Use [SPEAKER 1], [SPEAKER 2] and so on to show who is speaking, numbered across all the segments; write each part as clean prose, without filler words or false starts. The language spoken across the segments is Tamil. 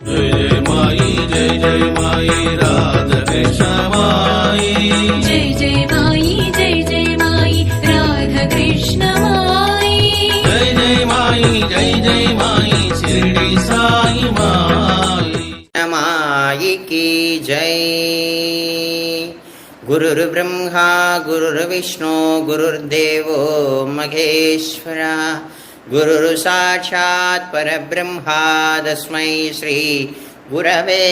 [SPEAKER 1] जय जय माई जय जय माई राधा कृष्ण माई
[SPEAKER 2] जय जय माई जय जय माई राधा कृष्ण माई
[SPEAKER 1] जय जय माई शिरडी साई माई
[SPEAKER 3] माई की जय। गुरुर्ब्रह्मा गुरुर्विष्णु गुरुर्देवो महेश्वरा गुरुर्साक्षात् परब्रह्मा तस्मै श्री गुरवे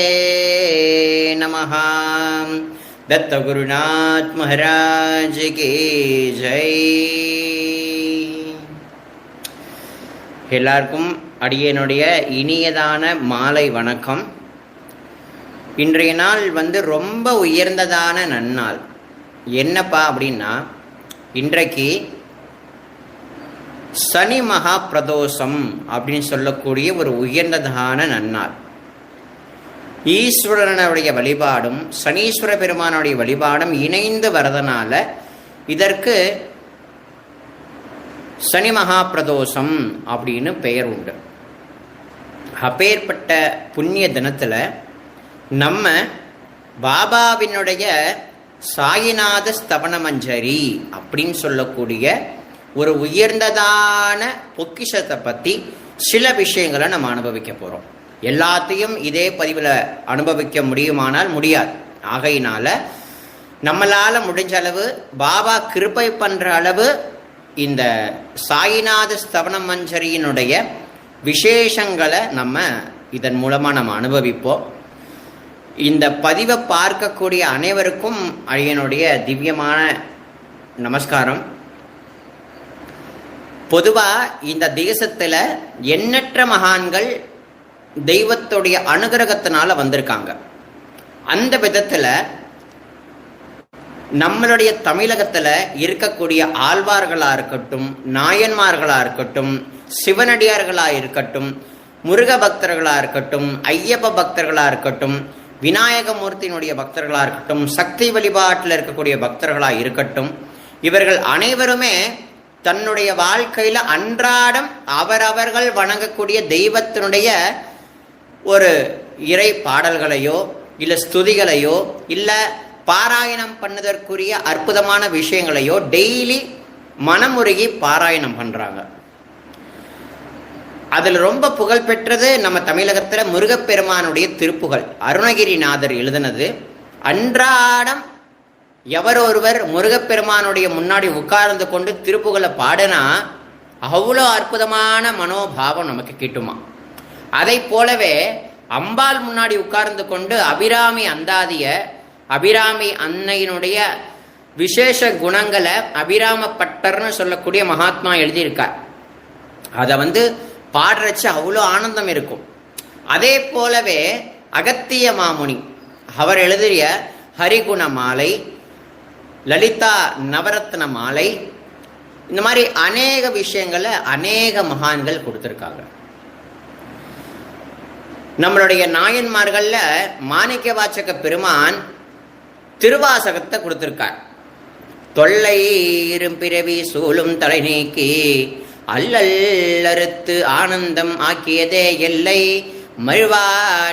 [SPEAKER 3] नमः। दत्त गुरुनाथ महाराज की जय। எல்லாருக்கும் அடியனுடைய இனியதான மாலை வணக்கம். இன்றைய நாள் ரொம்ப உயர்ந்ததான நன்னாள். என்னப்பா அப்படின்னா, இன்றைக்கு சனி மகா பிரதோஷம் அப்படின்னு சொல்லக்கூடிய ஒரு உயர்ந்ததான நன்னாள். ஈஸ்வரனுடைய வழிபாடும் சனீஸ்வர பெருமானுடைய வழிபாடும் இணைந்து வரதனால இதற்கு சனி மகா பிரதோஷம் அப்படின்னு பெயர் உண்டு. அப்பேற்பட்ட புண்ணிய தினத்துல நம்ம பாபாவினுடைய சாயிநாத ஸ்தபன மஞ்சரி அப்படின்னு சொல்லக்கூடிய ஒரு உயர்ந்ததான பொக்கிஷத்தை பற்றி சில விஷயங்களை நம்ம அனுபவிக்க போகிறோம். எல்லாத்தையும் இதே பதிவில் அனுபவிக்க முடியுமானால் முடியாது. ஆகையினால நம்மளால் முடிஞ்ச அளவு பாபா கிருபை பண்ணுற அளவு இந்த சாயிநாத ஸ்தபன மஞ்சரியினுடைய விசேஷங்களை நம்ம இதன் மூலமாக நம்ம அனுபவிப்போம். இந்த பதிவை பார்க்கக்கூடிய அனைவருக்கும் அடியனுடைய திவ்யமான நமஸ்காரம். பொதுவாக இந்த தேசத்தில் எண்ணற்ற மகான்கள் தெய்வத்துடைய அனுகிரகத்தினால வந்திருக்காங்க. அந்த விதத்தில் நம்மளுடைய தமிழகத்தில் இருக்கக்கூடிய ஆழ்வார்களாக இருக்கட்டும், நாயன்மார்களாக இருக்கட்டும், சிவனடியார்களாக இருக்கட்டும், முருக பக்தர்களாக இருக்கட்டும், ஐயப்ப பக்தர்களாக இருக்கட்டும், விநாயகமூர்த்தியினுடைய பக்தர்களாக இருக்கட்டும், சக்தி வழிபாட்டில் இருக்கக்கூடிய பக்தர்களாக இருக்கட்டும், இவர்கள் அனைவருமே தன்னுடைய வாழ்க்கையில் அன்றாடம் அவரவர்கள் வணங்கக்கூடிய தெய்வத்தினுடைய ஒரு இறை பாடல்களையோ இல்லை ஸ்துதிகளையோ இல்லை பாராயணம் பண்ணுவதற்குரிய அற்புதமான விஷயங்களையோ டெய்லி மனமுருகி பாராயணம் பண்ணுறாங்க. அதில் ரொம்ப புகழ்பெற்றது நம்ம தமிழகத்தில் முருகப்பெருமானுடைய திருப்புகள். அருணகிரிநாதர் எழுதினது. அன்றாடம் எவரொருவர் முருகப்பெருமானுடைய முன்னாடி உட்கார்ந்து கொண்டு திருப்புகளை பாடினா அவ்வளோ அற்புதமான மனோபாவம் நமக்கு கிட்டுமா. அதை போலவே அம்பாள் முன்னாடி உட்கார்ந்து கொண்டு அபிராமி அந்தாதிய அபிராமி அன்னையினுடைய விசேஷ குணங்களை அபிராம பட்டர்னு சொல்லக்கூடிய மகாத்மா எழுதியிருக்கார். அதை பாடுறச்சு அவ்வளோ ஆனந்தம் இருக்கும். அதே போலவே அகத்திய மாமுனி அவர் எழுதிய ஹரிகுண மாலை, லலிதா நவரத்ன மாலை, இந்த மாதிரி அநேக விஷயங்களை அநேக மகான்கள் கொடுத்துருக்காங்க. நம்மளுடைய நாயன்மார்கள்ல மாணிக்க வாசக பெருமான் திருவாசகத்தை கொடுத்திருக்கார். தொல்லை இரும்பிறவி சூழும் தலை நீக்கி அல்லல் அறுத்து ஆனந்தம் ஆக்கியதே எல்லை மழுவா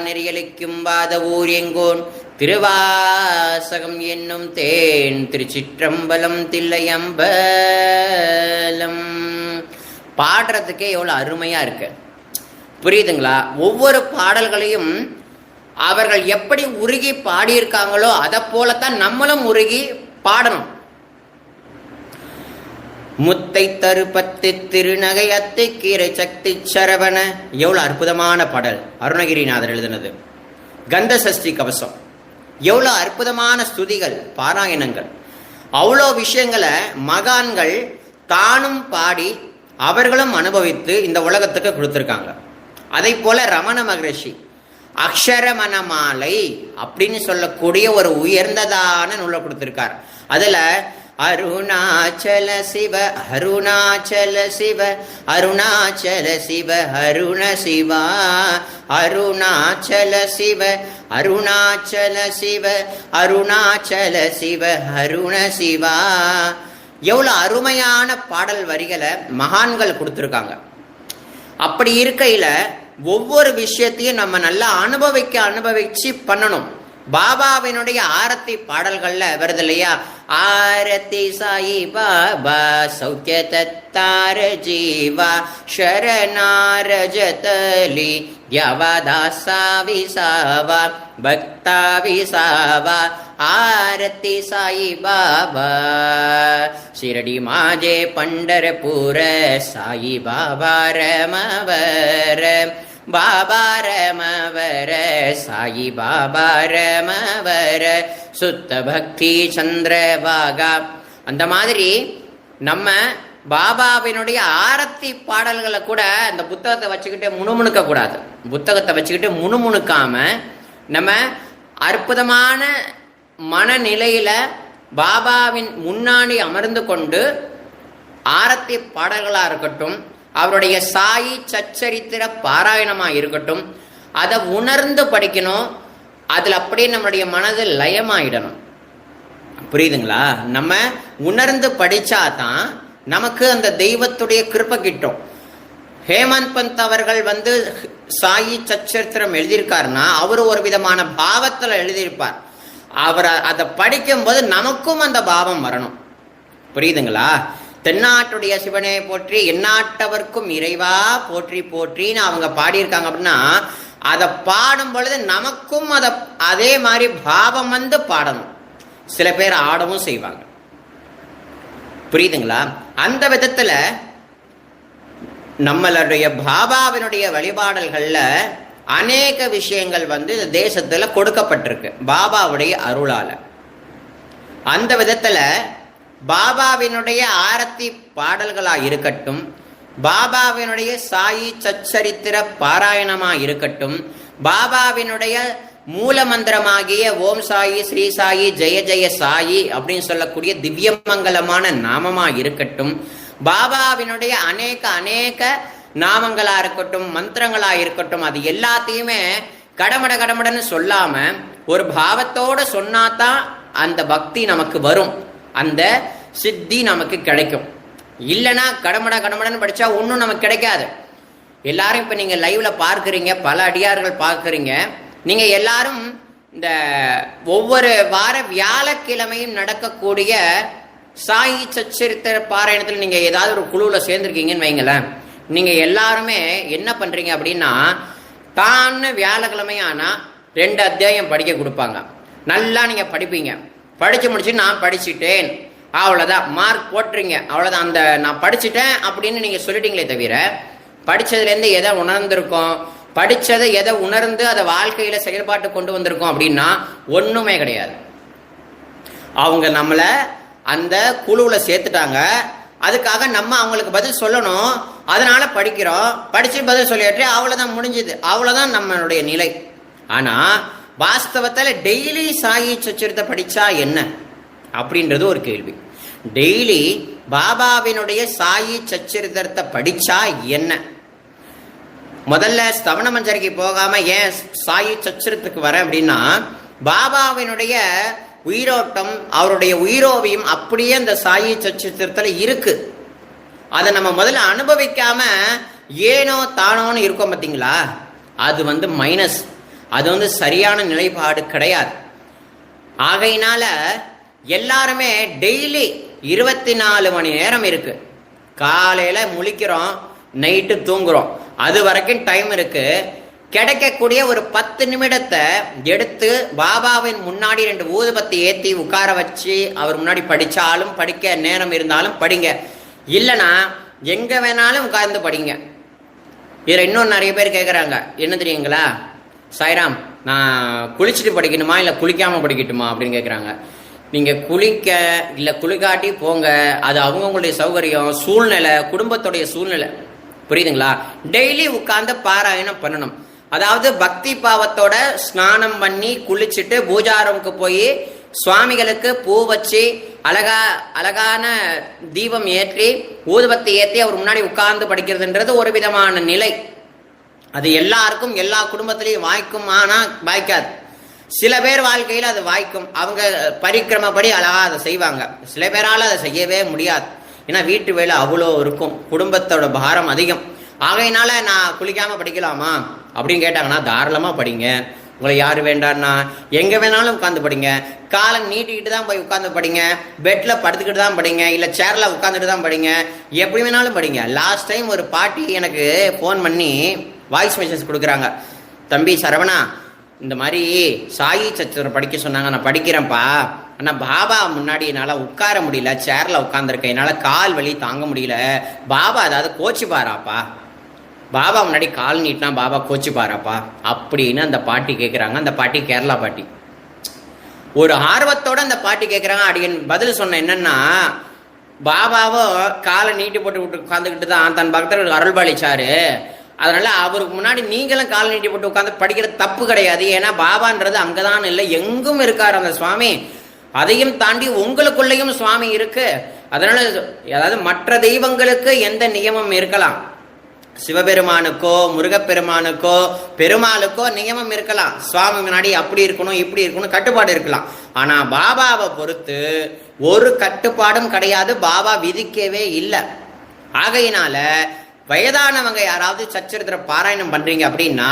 [SPEAKER 3] நெறியளிக்கும் வாத ஊர் எங்கோன் திருவாசகம் என்னும் தேன் திருச்சிற்றம்பலம் தில்லையம்பலம். பாடுறதுக்கே எவ்வளோ அருமையா இருக்கு, புரியுதுங்களா? ஒவ்வொரு பாடல்களையும் அவர்கள் எப்படி உருகி பாடியிருக்காங்களோ அதை போலத்தான் நம்மளும் உருகி பாடணும். முத்தை தருப்பத்து திருநகை அத்தை கீரை சக்தி சரவண, எவ்வளவு அற்புதமான பாடல் அருணகிரிநாதர் எழுதினது. கந்த சஷ்டி கவசம், எவ்வளோ அற்புதமான ஸ்துதிகள், பாராயணங்கள், அவ்வளோ விஷயங்களை மகான்கள் தானும் பாடி அவர்களும் அனுபவித்து இந்த உலகத்துக்கு கொடுத்துருக்காங்க. அதை போல ரமண மகரிஷி அக்ஷரமணமாலை அப்படின்னு சொல்லக்கூடிய ஒரு உயர்ந்ததான நூலை கொடுத்திருக்கார். அதுல அருணாச்சல சிவ அருணாச்சல சிவ அருணாச்சல சிவ அருண சிவா அருணாச்சல சிவ அருணாச்சல சிவ அருணாச்சல சிவ அருண சிவா, எவ்வளவு அருமையான பாடல் வரிகளை மகான்கள் கொடுத்துருக்காங்க. அப்படி இருக்கையில ஒவ்வொரு விஷயத்தையும் நம்ம நல்லா அனுபவிச்சு பண்ணணும். பாபாவினுடைய ஆரத்தி பாடல்கள்ல வருது இல்லையா, ஆரத்தி சாயி பாபா சௌக்கிய தத்தார ஜீவா சரணார ஜதலி யவதாசா விசாவா பக்தா விசாவா ஆரத்தி சாயி பாபா शिरडी माझे पंढरपूर साई बाबा रमवर बाबा रमवर साई बाबा रमवर சுத்த பக்தி சந்திரபாகா. அந்த மாதிரி நம்ம பாபாவினுடைய ஆரத்தி பாடல்களை கூட அந்த புத்தகத்தை வச்சுக்கிட்டு முணுமுணுக்க கூடாது. புத்தகத்தை வச்சுக்கிட்டு முணுமுணுக்காம நம்ம அற்புதமான மனநிலையில பாபாவின் முன்னாடி அமர்ந்து கொண்டு ஆரத்தி பாடல்களா இருக்கட்டும், அவருடைய சாயி சச்சரித்திர பாராயணமா இருக்கட்டும், அதை உணர்ந்து படிக்கணும். அதுல அப்படியே நம்மளுடைய மனது லயமாயிடணும். புரியுதுங்களா? நம்ம உணர்ந்து படிச்சாதான் நமக்கு அந்த தெய்வத்துடைய கிருபை கிட்டும். ஹேமந்த் பந்த் அவர்கள் சாயி சச்சரித்திரம் எழுதியிருக்காருன்னா அவர் ஒரு விதமான பாவத்துல எழுதியிருப்பார். அவர் அதை படிக்கும் போது நமக்கும் அந்த பாவம் வரணும். புரியுதுங்களா? தென்னாட்டுடைய சிவனை போற்றி எந்நாட்டவர்க்கும் இறைவா போற்றி போற்றின்னு அவங்க பாடியிருக்காங்க அப்படின்னா அதை பாடும் பொழுது நமக்கும் அதே மாதிரி பாவம் பாடணும். சில பேர் ஆடவும் செய்வாங்க. புரியுதுங்களா? அந்த விதத்துல நம்மளுடைய பாபாவினுடைய வழிபாடல்கள்ல அநேக விஷயங்கள் இந்த தேசத்துல கொடுக்கப்பட்டிருக்கு பாபாவுடைய அருளால. அந்த விதத்துல பாபாவினுடைய ஆரத்தி பாடல்களா இருக்கட்டும், பாபாவினுடைய சாயி சச்சரித்திர பாராயணமா இருக்கட்டும், பாபாவினுடைய மூல மந்திரமாகிய ஓம் சாயி ஸ்ரீ சாயி ஜெய ஜெய சாயி அப்படின்னு சொல்லக்கூடிய திவ்யமங்கலமான நாமமா இருக்கட்டும், பாபாவினுடைய அநேக நாமங்களா இருக்கட்டும், மந்திரங்களா இருக்கட்டும், அது எல்லாத்தையுமே கடமடன்னு சொல்லாம ஒரு பாவத்தோட சொன்னாதான் அந்த பக்தி நமக்கு வரும், அந்த சித்தி நமக்கு கிடைக்கும். இல்லைன்னா கடமடன்னு படிச்சா ஒன்றும் நமக்கு கிடைக்காது. எல்லாரும் இப்ப நீங்க லைவ்ல பார்க்குறீங்க, பல அடியார்கள் பார்க்குறீங்க. நீங்க எல்லாரும் இந்த ஒவ்வொரு வார வியாழக்கிழமையும் நடக்கக்கூடிய சாயி சச்சரித்திர பாராயணத்தில் நீங்க ஏதாவது ஒரு குழுவில் சேர்ந்துருக்கீங்கன்னு வைங்களேன். நீங்க எல்லாருமே என்ன பண்றீங்க அப்படின்னா, தான் வியாழக்கிழமையானா 2 அத்தியாயம் படிக்க கொடுப்பாங்க. நல்லா நீங்க படிப்பீங்க. படிச்சு முடிச்சு நான் படிச்சுட்டேன் அவ்வளோதான், மார்க் போட்டுறீங்க, அவ்வளோதான். அந்த நான் படிச்சுட்டேன் அப்படின்னு நீங்க சொல்லிட்டீங்களே தவிர படிச்சதுலேருந்து எதை உணர்ந்திருக்கோம், படிச்சதை எதை உணர்ந்து அதை வாழ்க்கையில செயல்பாட்டு கொண்டு வந்திருக்கோம் அப்படின்னா ஒண்ணுமே கிடையாது. அவங்க நம்மளை அந்த குழுவில் சேர்த்துட்டாங்க, அதுக்காக நம்ம அவங்களுக்கு பதில் சொல்லணும். அதனால படிக்கிறோம், படிச்சு பதில் சொல்லிட்டு அவ்வளோதான், முடிஞ்சுது, அவ்வளோதான் நம்மளுடைய நிலை. ஆனா வாஸ்தவத்தில் டெய்லி சாயி சச்சரித்தை படிச்சா என்ன அப்படின்றது ஒரு கேள்வி. டெய்லி பாபாவினுடைய சாயி சச்சரித்திரத்தை படிச்சா என்ன? முதல்ல ஸ்தவன மஞ்சரிக்கு போகாம ஏன் சாயி சச்சரித்துக்கு வரேன் அப்படின்னா, பாபாவினுடைய உயிரோட்டம், அவருடைய உயிரோவியம் அப்படியே அந்த சாயி சச்சரித்திரத்துல இருக்கு. அதை நம்ம முதல்ல அனுபவிக்காம ஏனோ தானோன்னு இருக்கோம் பார்த்தீங்களா, அது மைனஸ், அது சரியான நிலைப்பாடு கிடையாது. ஆகையினால எல்லாருமே டெய்லி 24 மணி நேரம் இருக்கு. காலையில முழிக்கிறோம், நைட்டு தூங்குறோம், அது வரைக்கும் டைம் இருக்கு. கிடைக்கக்கூடிய ஒரு 10 நிமிடத்தை எடுத்து பாபாவின் முன்னாடி 2 ஊதுபத்தி ஏத்தி உட்கார வச்சு அவர் முன்னாடி படிச்சாலும், படிக்க நேரம் இருந்தாலும் படிங்க. இல்லைன்னா எங்க வேணாலும் உட்கார்ந்து படிங்க. இதுல இன்னும் நிறைய பேர் கேட்குறாங்க, என்ன தெரியுங்களா சாய்ராம், நான் குளிச்சுட்டு படிக்கணுமா இல்லை குளிக்காம படிக்கட்டுமா அப்படின்னு கேட்குறாங்க. நீங்க குளிக்க இல்லை குளிக்காட்டி போங்க, அது அவங்கவுங்களுடைய சௌகரியம், சூழ்நிலை, குடும்பத்துடைய சூழ்நிலை. புரியுதுங்களா? டெய்லி உட்கார்ந்து பாராயணம் பண்ணணும். அதாவது பக்தி பாவத்தோட ஸ்நானம் பண்ணி குளிச்சுட்டு பூஜாரமுக்கு போய் சுவாமிகளுக்கு பூ வச்சு அழகான தீபம் ஏற்றி ஊதுபத்தி ஏற்றி அவர் முன்னாடி உட்கார்ந்து படிக்கிறதுன்றது ஒரு விதமான நிலை. அது எல்லாருக்கும் எல்லா குடும்பத்திலையும் வாய்க்கும், ஆனா வாய்க்காது. சில பேர் வாழ்க்கையில் அது வாய்க்கும், அவங்க பரிக்கிரமப்படி அழகா அதை செய்வாங்க. சில பேரால் அதை செய்யவே முடியாது. ஏன்னா வீட்டு வேலை அவ்வளோ இருக்கும், குடும்பத்தோட பாரம் அதிகம். ஆகையினால நான் குளிக்காமல் படிக்கலாமா அப்படின்னு கேட்டாங்கன்னா தாராளமாக படிங்க. உங்களை யார் வேண்டான்னா எங்கே வேணாலும் உட்காந்து படிங்க. காலை நீட்டிக்கிட்டு தான் போய் உட்காந்து படிங்க. பெட்டில் படுத்துக்கிட்டு தான் படிங்க. இல்லை சேரில் உட்காந்துட்டு தான் படிங்க. எப்படி வேணாலும் படிங்க. லாஸ்ட் டைம் ஒரு பாட்டி எனக்கு ஃபோன் பண்ணி வாய்ஸ் மெசேஜ் கொடுக்குறாங்க. தம்பி சரவணா, இந்த மாதிரி சாயி சச்சரம் படிக்க சொன்னாங்க, நான் படிக்கிறேன்ப்பா. ஆனால் பாபா முன்னாடி என்னால் உட்கார முடியல, சேரில் உட்காந்துருக்கேன், என்னால் கால் வலி தாங்க முடியல. பாபா அதாவது கோச்சிப்பாராப்பா, பாபா முன்னாடி கால் நீட்டினா பாபா கோச்சிப்பாராப்பா அப்படின்னு அந்த பாட்டி கேட்குறாங்க. அந்த பாட்டி கேரளா பாட்டி. ஒரு ஆர்வத்தோட அந்த பாட்டி கேட்குறாங்க. அடியன் பதில் சொன்ன என்னன்னா, பாபாவோ காலை நீட்டி போட்டு விட்டு உட்காந்துக்கிட்டு தான் தன் பக்தர்களுக்கு அருள்பாலிச்சாரு. அதனால அவருக்கு முன்னாடி நீங்களும் கால் நீட்டி போட்டு உட்காந்து படிக்கிறது தப்பு கிடையாது. ஏன்னா பாபான்றது அங்கதான் இல்லை, எங்கும் இருக்கார் அந்த சுவாமி. அதையும் தாண்டி உங்களுக்குள்ளேயும் சுவாமி இருக்கு. அதனால அதாவது மற்ற தெய்வங்களுக்கு எந்த நியமம் இருக்கலாம், சிவபெருமானுக்கோ முருகப்பெருமானுக்கோ பெருமாளுக்கோ நியமம் இருக்கலாம். சுவாமி முன்னாடி அப்படி இருக்கணும் இப்படி இருக்கணும் கட்டுப்பாடு இருக்கலாம். ஆனா பாபாவை பொறுத்து ஒரு கட்டுப்பாடும் கிடையாது, பாபா விதிக்கவே இல்லை. ஆகையினால வயதானவங்க யாராவது சச்சரித்திர பாராயணம் பண்றீங்க அப்படின்னா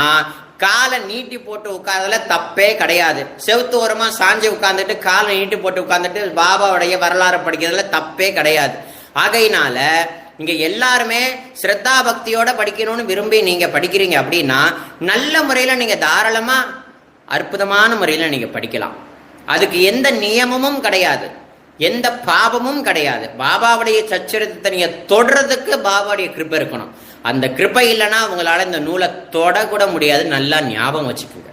[SPEAKER 3] காலை நீட்டி போட்டு உட்கார்றதுல தப்பே கிடையாது. செவுத்து ஓரமா சாஞ்சி உட்கார்ந்துட்டு காலை நீட்டி போட்டு உட்கார்ந்துட்டு பாபாவுடைய வரலாறு படிக்கிறதுல தப்பே கிடையாது. ஆகையினால நீங்க எல்லாருமே ஸ்ரத்தா பக்தியோட படிக்கணும்னு விரும்பி நீங்க படிக்கிறீங்க அப்படின்னா நல்ல முறையில நீங்க தாராளமா அற்புதமான முறையில நீங்க படிக்கலாம். அதுக்கு எந்த நியமமும் கிடையாது, எந்த பாவமும் கிடையாது. பாபாவுடைய சச்சரித்தத்தை நீங்க தொடர்றதுக்கு பாபாவுடைய கிருப்பை இருக்கணும். அந்த கிருப்பை இல்லைன்னா உங்களால இந்த நூலை தொடக்கூட முடியாது. நல்லா ஞாபகம் வச்சுக்கோங்க.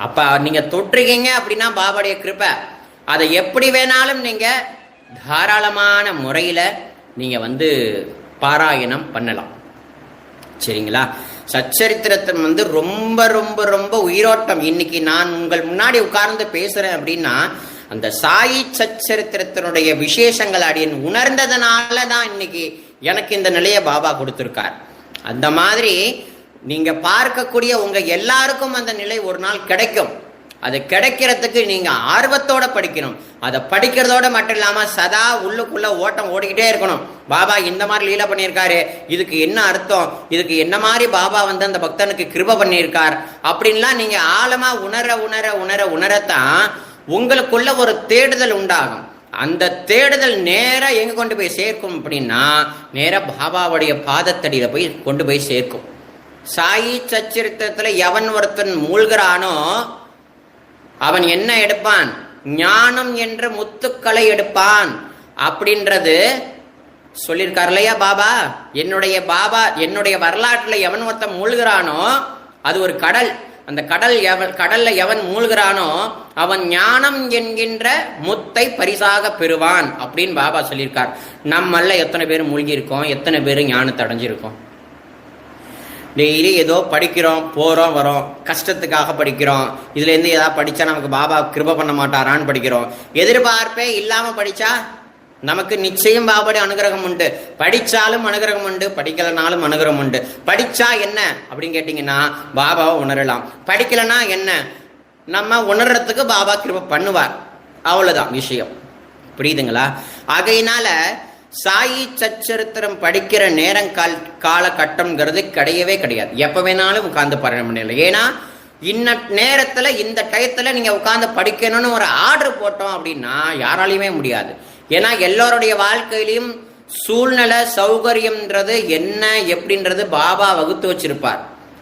[SPEAKER 3] அப்ப நீங்க தொற்றுக்கீங்க அப்படின்னா பாபாவுடைய கிருப்பை. அதை எப்படி வேணாலும் நீங்க தாராளமான முறையில நீங்க பாராயணம் பண்ணலாம். சரிங்களா? சச்சரித்திரத்தை ரொம்ப ரொம்ப ரொம்ப உயிரோட்டம். இன்னைக்கு நான் உங்கள் முன்னாடி உட்கார்ந்து பேசுறேன் அப்படின்னா அந்த சாயி சச்சரித்திரத்தினுடைய விசேஷங்கள் அடியன் உணர்ந்ததுனால தான் இன்னைக்கு எனக்கு இந்த நிலையை பாபா கொடுத்திருக்கார். அந்த மாதிரி நீங்க பார்க்கக்கூடிய உங்க எல்லாருக்கும் அந்த நிலை ஒரு நாள் கிடைக்கும். அது கிடைக்கிறதுக்கு நீங்க ஆர்வத்தோட படிக்கணும். அதை படிக்கிறதோட மட்டும் இல்லாம சதா உள்ளுக்குள்ள ஓட்டம் ஓடிக்கிட்டே இருக்கணும். பாபா இந்த மாதிரி லீலை பண்ணியிருக்காரு, இதுக்கு என்ன அர்த்தம், இதுக்கு என்ன மாதிரி பாபா அந்த பக்தனுக்கு கிருபை பண்ணியிருக்கார் அப்படின்லாம் நீங்க ஆழமா உணர உணர உணர உணரத்தான் உங்களுக்குள்ள ஒரு தேடுதல் உண்டாகும். அந்த தேடுதல் நேரா எங்க கொண்டு போய் சேர்க்கும் அப்படின்னா நேரா பாபாவுடைய பாதத்தடியில போய் கொண்டு போய் சேர்க்கும். சாயி சச்சரித்திரத்துல எவன் ஒருத்தன் மூழ்கிறானோ அவன் என்ன எடுப்பான், ஞானம் என்ற முத்துக்களை எடுப்பான் அப்படின்றது சொல்லியிருக்கார் இல்லையா பாபா. என்னுடைய வரலாற்றுல எவன் ஒருத்தன் மூழ்கிறானோ அது ஒரு கடல். அந்த கடல்ல எவன் மூழ்கிறானோ அவன் ஞானம் என்கின்ற முத்தை பரிசாக பெறுவான் அப்படின்னு பாபா சொல்லியிருக்கார். நம்மள எத்தனை பேர் மூழ்கி இருக்கோம், எத்தனை பேர் ஞானத்தை அடைஞ்சிருக்கோம்? டெய்லி ஏதோ படிக்கிறோம், போறோம் வரோம், கஷ்டத்துக்காக படிக்கிறோம். இதுல இருந்து ஏதாவது படிச்சா நமக்கு பாபா கிருபை பண்ண மாட்டாரான்னு படிக்கிறோம். எதிர்பார்ப்பே இல்லாம படிச்சா நமக்கு நிச்சயம் பாபாவுடைய அனுகிரகம் உண்டு. படிச்சாலும் அனுகிரகம் உண்டு, படிக்கலனாலும் அனுகிரகம் உண்டு. படிச்சா என்ன அப்படின்னு கேட்டீங்கன்னா பாபாவை உணரலாம். படிக்கலனா என்ன, நம்ம உணர்றதுக்கு பாபா கிருபை பண்ணுவார். அவ்வளவுதான் விஷயம். புரியுதுங்களா? ஆகையினால சாயி சச்சரித்திரம் படிக்கிற நேரம் காலகட்டம்ங்கிறது கிடையவே கிடையாது. எப்ப வேணாலும் உட்கார்ந்து பாராயணம் பண்ணல. ஏன்னா இன்ன நேரத்துல இந்த டயத்துல நீங்க உட்கார்ந்து படிக்கணும்னு ஒரு ஆர்டர் போட்டோம் அப்படின்னா யாராலையுமே முடியாது. ஏன்னா எல்லோருடைய வாழ்க்கையிலையும் சூழ்நிலை சௌகரியம்ன்றது என்ன எப்படின்றது பாபா வகுத்து வச்சிருப்பார்.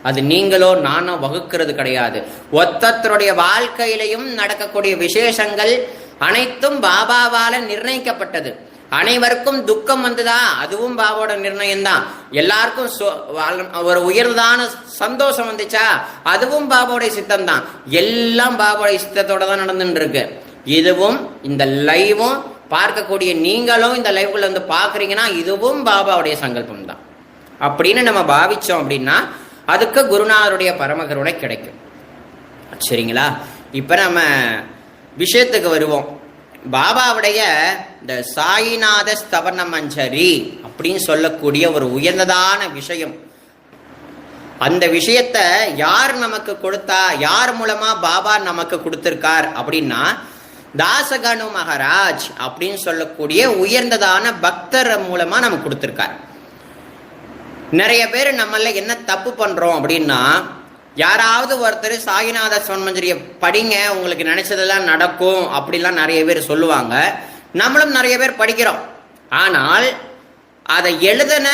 [SPEAKER 3] அது நீங்களோ நானோ வகுக்கிறது கிடையாது. ஒத்தருடைய வாழ்க்கையிலையும் நடக்கக்கூடிய விசேஷங்கள் அனைத்தும் பாபாவால நிர்ணயிக்கப்பட்டது. அனைவருக்கும் துக்கம் வந்ததா, அதுவும் பாபாவோட நிர்ணயம் தான். எல்லாருக்கும் ஒரு உயர்ந்தான சந்தோஷம் வந்துச்சா, அதுவும் பாபாவுடைய சித்தம் தான். எல்லாம் பாபாவுடைய சித்தத்தோட தான் நடந்துட்டு இருக்கு. இதுவும் இந்த லைவும் பார்க்கக்கூடிய நீங்களும் இந்த லைவ்குள்ள பாக்குறீங்கன்னா இதுவும் பாபாவுடைய சங்கல்பம் தான் அப்படின்னு நம்ம பாவிச்சோம் அப்படின்னா அதுக்கு குருநாதருடைய பரமகருணை கிடைக்கும். சரிங்களா? இப்ப நம்ம விஷயத்துக்கு வருவோம். பாபாவுடைய இந்த சாயிநாத ஸ்தவன மஞ்சரி அப்படின்னு சொல்லக்கூடிய ஒரு உயர்ந்ததான விஷயம். அந்த விஷயத்த யார் நமக்கு கொடுத்தா, யார் மூலமா பாபா நமக்கு கொடுத்திருக்கார் அப்படின்னா தாசகனு மகாராஜ் அப்படின்னு சொல்லக்கூடிய உயர்ந்ததான பக்தர் மூலமா நமக்கு கொடுத்திருக்கார். நிறைய பேர் நம்மள என்ன தப்பு பண்றோம் அப்படின்னா, யாராவது ஒருத்தர் சாயிநாத ஸ்வரமஞ்சரியை படிங்க, உங்களுக்கு நினைச்சதெல்லாம் நடக்கும் அப்படிலாம் நிறைய பேர் சொல்லுவாங்க. நம்மளும் நிறைய பேர் படிக்கிறோம். ஆனால் அதை எழுதின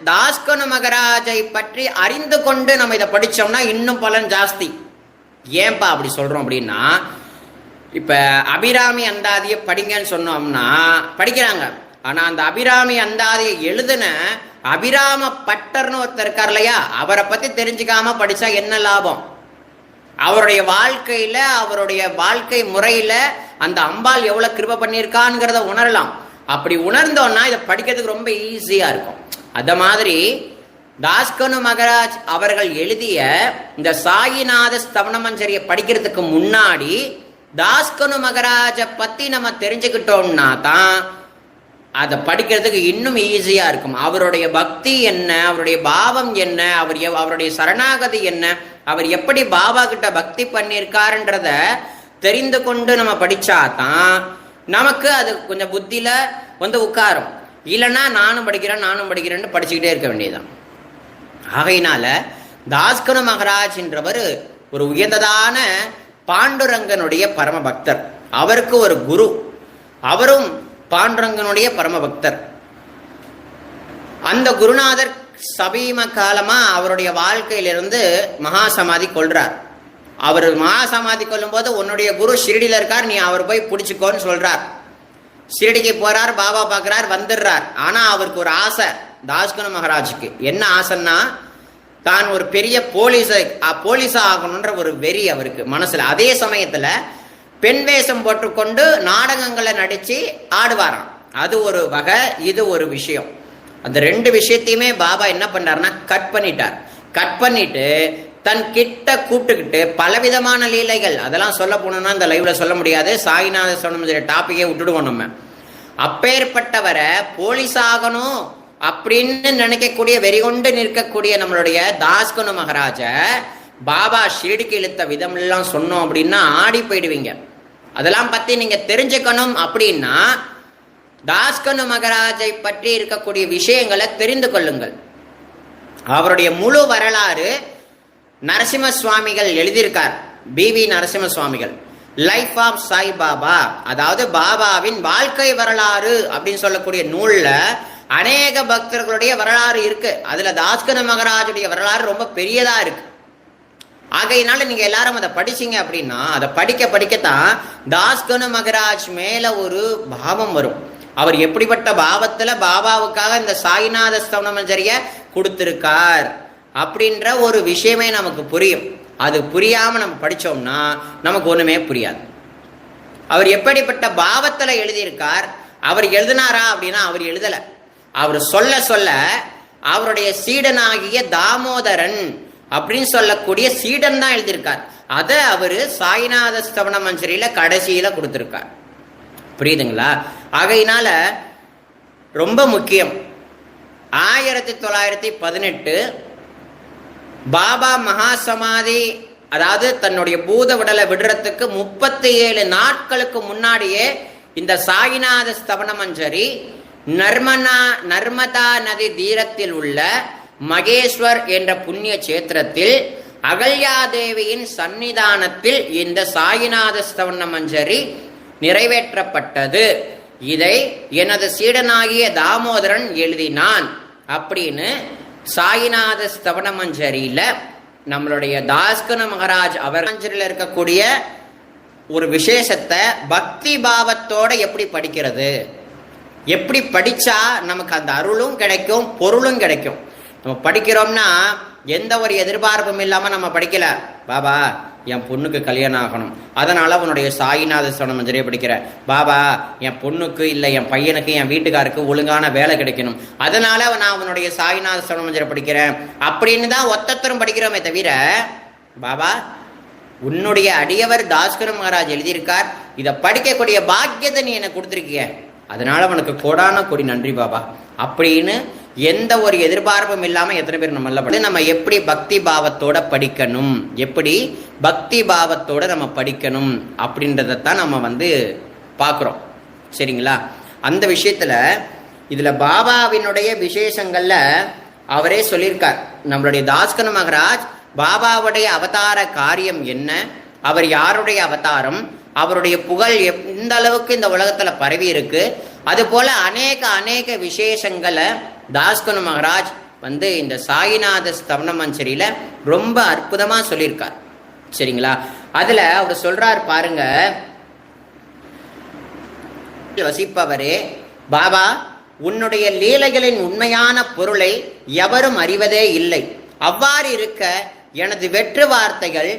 [SPEAKER 3] தாஸ்கனு மகராஜை பற்றி அறிந்து கொண்டு நம்ம இதை படித்தோம்னா இன்னும் பலன் ஜாஸ்தி. ஏன்பா அப்படி சொல்றோம் அப்படின்னா, இப்ப அபிராமி அந்தாதியை படிங்கன்னு சொன்னோம்னா படிக்கிறாங்க. ஆனா அந்த அபிராமி அந்தாதியை எழுதின அபிராம பட்டர்னு ஒருத்தர் இருக்கார் இல்லையா, அவரை பத்தி தெரிஞ்சுக்காம படிச்சா என்ன லாபம்? அவருடைய வாழ்க்கையில, அவருடைய வாழ்க்கை முறையில அந்த அம்பாள் எவ்வளவு கிருபை பண்ணியிருக்கான்ங்கிறத உணரலாம். அப்படி உணர்ந்தோம்னா இதை படிக்கிறதுக்கு ரொம்ப ஈஸியா இருக்கும். அத மாதிரி தாஸ்கனு மகராஜ் அவர்கள் எழுதிய இந்த சாயிநாத ஸ்தவனமஞ்சரியை படிக்கிறதுக்கு முன்னாடி தாஸ்கனு மகராஜ பத்தி நம்ம தெரிஞ்சுக்கிட்டோம்னா தான் அதை படிக்கிறதுக்கு இன்னும் ஈஸியா இருக்கும். அவருடைய பக்தி என்ன, அவருடைய பாவம் என்ன, அவருடைய சரணாகதி என்ன, அவர் எப்படி பாபா கிட்ட பக்தி பண்ணியிருக்காருன்றத தெரிந்து கொண்டு நம்ம படிச்சாதான் நமக்கு அது கொஞ்சம் புத்தியில வந்து உட்காரும். இல்லைன்னா நானும் படிக்கிறேன்னு படிச்சுக்கிட்டே இருக்க வேண்டியதுதான். ஆகையினால தாஸ்கனு மகராஜ் என்றவர் ஒரு உயர்ந்ததான பாண்டுரங்கனுடைய பரம பக்தர். அவருக்கு ஒரு குரு, அவரும் பாண்டுரங்கனுடைய பரம பக்தர். அந்த குருநாதர் சமீப காலமா அவருடைய வாழ்க்கையிலிருந்து மகாசமாதி கொள்றார். அவர் மகாசமாதி கொள்ளும் போது உன்னுடைய குரு ஷிரடியில இருக்கார், நீ அவர் போய் பிடிச்சுக்கோன்னு சொல்றார். ஷிரடிக்கு போறார், பாபா பார்க்கிறார், வந்துடுறார். ஆனா அவருக்கு ஒரு ஆசை, தாஸ்கனு மகராஜுக்கு என்ன ஆசைன்னா, தான் ஒரு பெரிய போலீஸா ஆகணும்ன்ற ஒரு வெறி அவருக்கு மனசுல. அதே சமயத்துல பெண் வேஷம் போட்டுக்கொண்டு நாடகங்களை நடிச்சு ஆடுவாராம். அது ஒரு வகை, இது ஒரு விஷயம். அந்த ரெண்டு விஷயத்தையுமே பாபா என்ன பண்ணாருன்னா கட் பண்ணிட்டு தன் கிட்ட கூப்பிட்டுக்கிட்டு பலவிதமான லீலைகள், அதெல்லாம் சொல்ல போனோம்னா இந்த லைவ்ல சொல்ல முடியாது. சாயிநாத ஸ்வரமஞ்சரி டாபிக்கே விட்டுடுவோம் நம்ம. அப்பேற்பட்டவரை போலீஸ் ஆகணும் அப்படின்னு நினைக்கக்கூடிய, வெறிகொண்டு நிற்கக்கூடிய நம்மளுடைய தாஸ்கனு மகராஜ பாபா ஷிரடிக்கு இழுத்த விதம் எல்லாம் சொன்னோம் அப்படின்னா ஆடி போயிடுவீங்க. அதெல்லாம் பத்தி நீங்க தெரிஞ்சுக்கணும் அப்படின்னா தாஸ்கனு மகராஜை பற்றி இருக்கக்கூடிய விஷயங்களை தெரிந்து கொள்ளுங்கள். அவருடைய முழு வரலாறு நரசிம்ம சுவாமிகள் எழுதியிருக்கார். பிவி நரசிம்ம சுவாமிகள் லைஃப் ஆஃப் சாய் பாபா, அதாவது பாபாவின் வாழ்க்கை வரலாறு அப்படின்னு சொல்லக்கூடிய நூல்ல அநேக பக்தர்களுடைய வரலாறு இருக்கு. அதுல தாஸ்கனு மகராஜுடைய வரலாறு ரொம்ப பெரியதா இருக்கு. ஆகையினால நீங்க எல்லாரும் அதை படிச்சீங்க அப்படின்னா, அதை படிக்கத்தான் தாஸ்கனு மகராஜ் மேல ஒரு பாவம் வரும். அவர் எப்படிப்பட்ட பாவத்துல பாபாவுக்காக இந்த சாயிநாத ஸ்தவனமஞ்சரிய கொடுத்திருக்கார் அப்படின்ற ஒரு விஷயமே நமக்கு புரியும். அது புரியாம நம்ம படிச்சோம்னா நமக்கு ஒண்ணுமே புரியாது. அவர் எப்படிப்பட்ட பாவத்துல எழுதியிருக்கார், அவர் எழுதினாரா அப்படின்னா அவர் எழுதல. அவர் சொல்ல அவருடைய சீடனாகிய தாமோதரன் அப்படின்னு சொல்லக்கூடிய சீடன் தான் எழுதியிருக்கார். அதை அவரு சாயிநாத ஸ்தவனமஞ்சரியில கடைசியில கொடுத்திருக்கார். புரியுதுங்களா? ஆகையினால ரொம்ப முக்கியம். 1918 பாபா மகாசமாதி, அதாவது தன்னுடைய பூத விடலை விடுறதுக்கு 37 நாட்களுக்கு முன்னாடியே இந்த சாயிநாத ஸ்தவனமஞ்சரி நர்மதா நதி தீரத்தில் உள்ள மகேஸ்வர் என்ற புண்ணிய சேத்திரத்தில் அகல்யாதேவியின் சன்னிதானத்தில் இந்த சாயிநாத ஸ்தவனமஞ்சரி நிறைவேற்றப்பட்டது. இதை எனது சீடனாகிய தாமோதரன் எழுதினான் அப்படின்னு சாயிநாத ஸ்தவனமஞ்சரியில நம்மளுடைய தாஸ்கனு மகராஜ் அவர்ல இருக்கக்கூடிய ஒரு விசேஷத்தை பக்தி பாவத்தோட எப்படி படிக்கிறது, எப்படி படிச்சா நமக்கு அந்த அருளும் கிடைக்கும், பொருளும் கிடைக்கும். நம்ம படிக்கிறோம்னா எந்த ஒரு எதிர்பார்ப்பும் இல்லாம நம்ம படிக்கல. பாபா என் பொண்ணுக்கு கல்யாணம் ஆகணும், அதனால உன்னுடைய சாயிநாத ஸ்தவனமஞ்சரியை படிக்கிற. பாபா என் பொண்ணுக்கு இல்லை என் பையனுக்கு என் வீட்டுக்காருக்கு ஒழுங்கான வேலை கிடைக்கணும், அதனால நான் உன்னுடைய சாயிநாத ஸ்தவனமஞ்சரியை படிக்கிறேன் அப்படின்னு தான் ஒத்தத்தரும் படிக்கிறோமே தவிர, பாபா உன்னுடைய அடியவர் தாஸ்கனு மகராஜ் எழுதியிருக்கார், இதை படிக்கக்கூடிய பாக்கியத்தை நீ எனக்கு கொடுத்துருக்கிய, அதனால உனக்கு கோடான கோடி நன்றி பாபா அப்படின்னு எந்த ஒரு எதிர்பார்ப்பும் இல்லாம எத்தனை பேர் நம்ம எப்படி பக்தி பாவத்தோட படிக்கணும், எப்படி பக்தி பாவத்தோட நம்ம படிக்கணும் அப்படின்றதான் நம்ம பார்க்குறோம். சரிங்களா? அந்த விஷயத்துல இதுல பாபாவினுடைய விசேஷங்கள்ல அவரே சொல்லியிருக்கார். நம்மளுடைய தாஸ்கனு மகராஜ் பாபாவுடைய அவதார காரியம் என்ன, அவர் யாருடைய அவதாரம், அவருடைய புகழ் எந்த அளவுக்கு இந்த உலகத்துல பரவி இருக்கு, அது போல அநேக விசேஷங்களை தாஸ்கனு மகராஜ் வந்து இந்த சாயிநாத ஸ்தவன மஞ்சரியில ரொம்ப அற்புதமா சொல்லியிருக்கார். சரிங்களா? அதுல அவர் சொல்றார் பாருங்க, வசிப்பவரே பாபா, உன்னுடைய லீலைகளின் உண்மையான பொருளை எவரும் அறிவதே இல்லை. அவ்வாறு இருக்க எனது வெற்று வார்த்தைகள்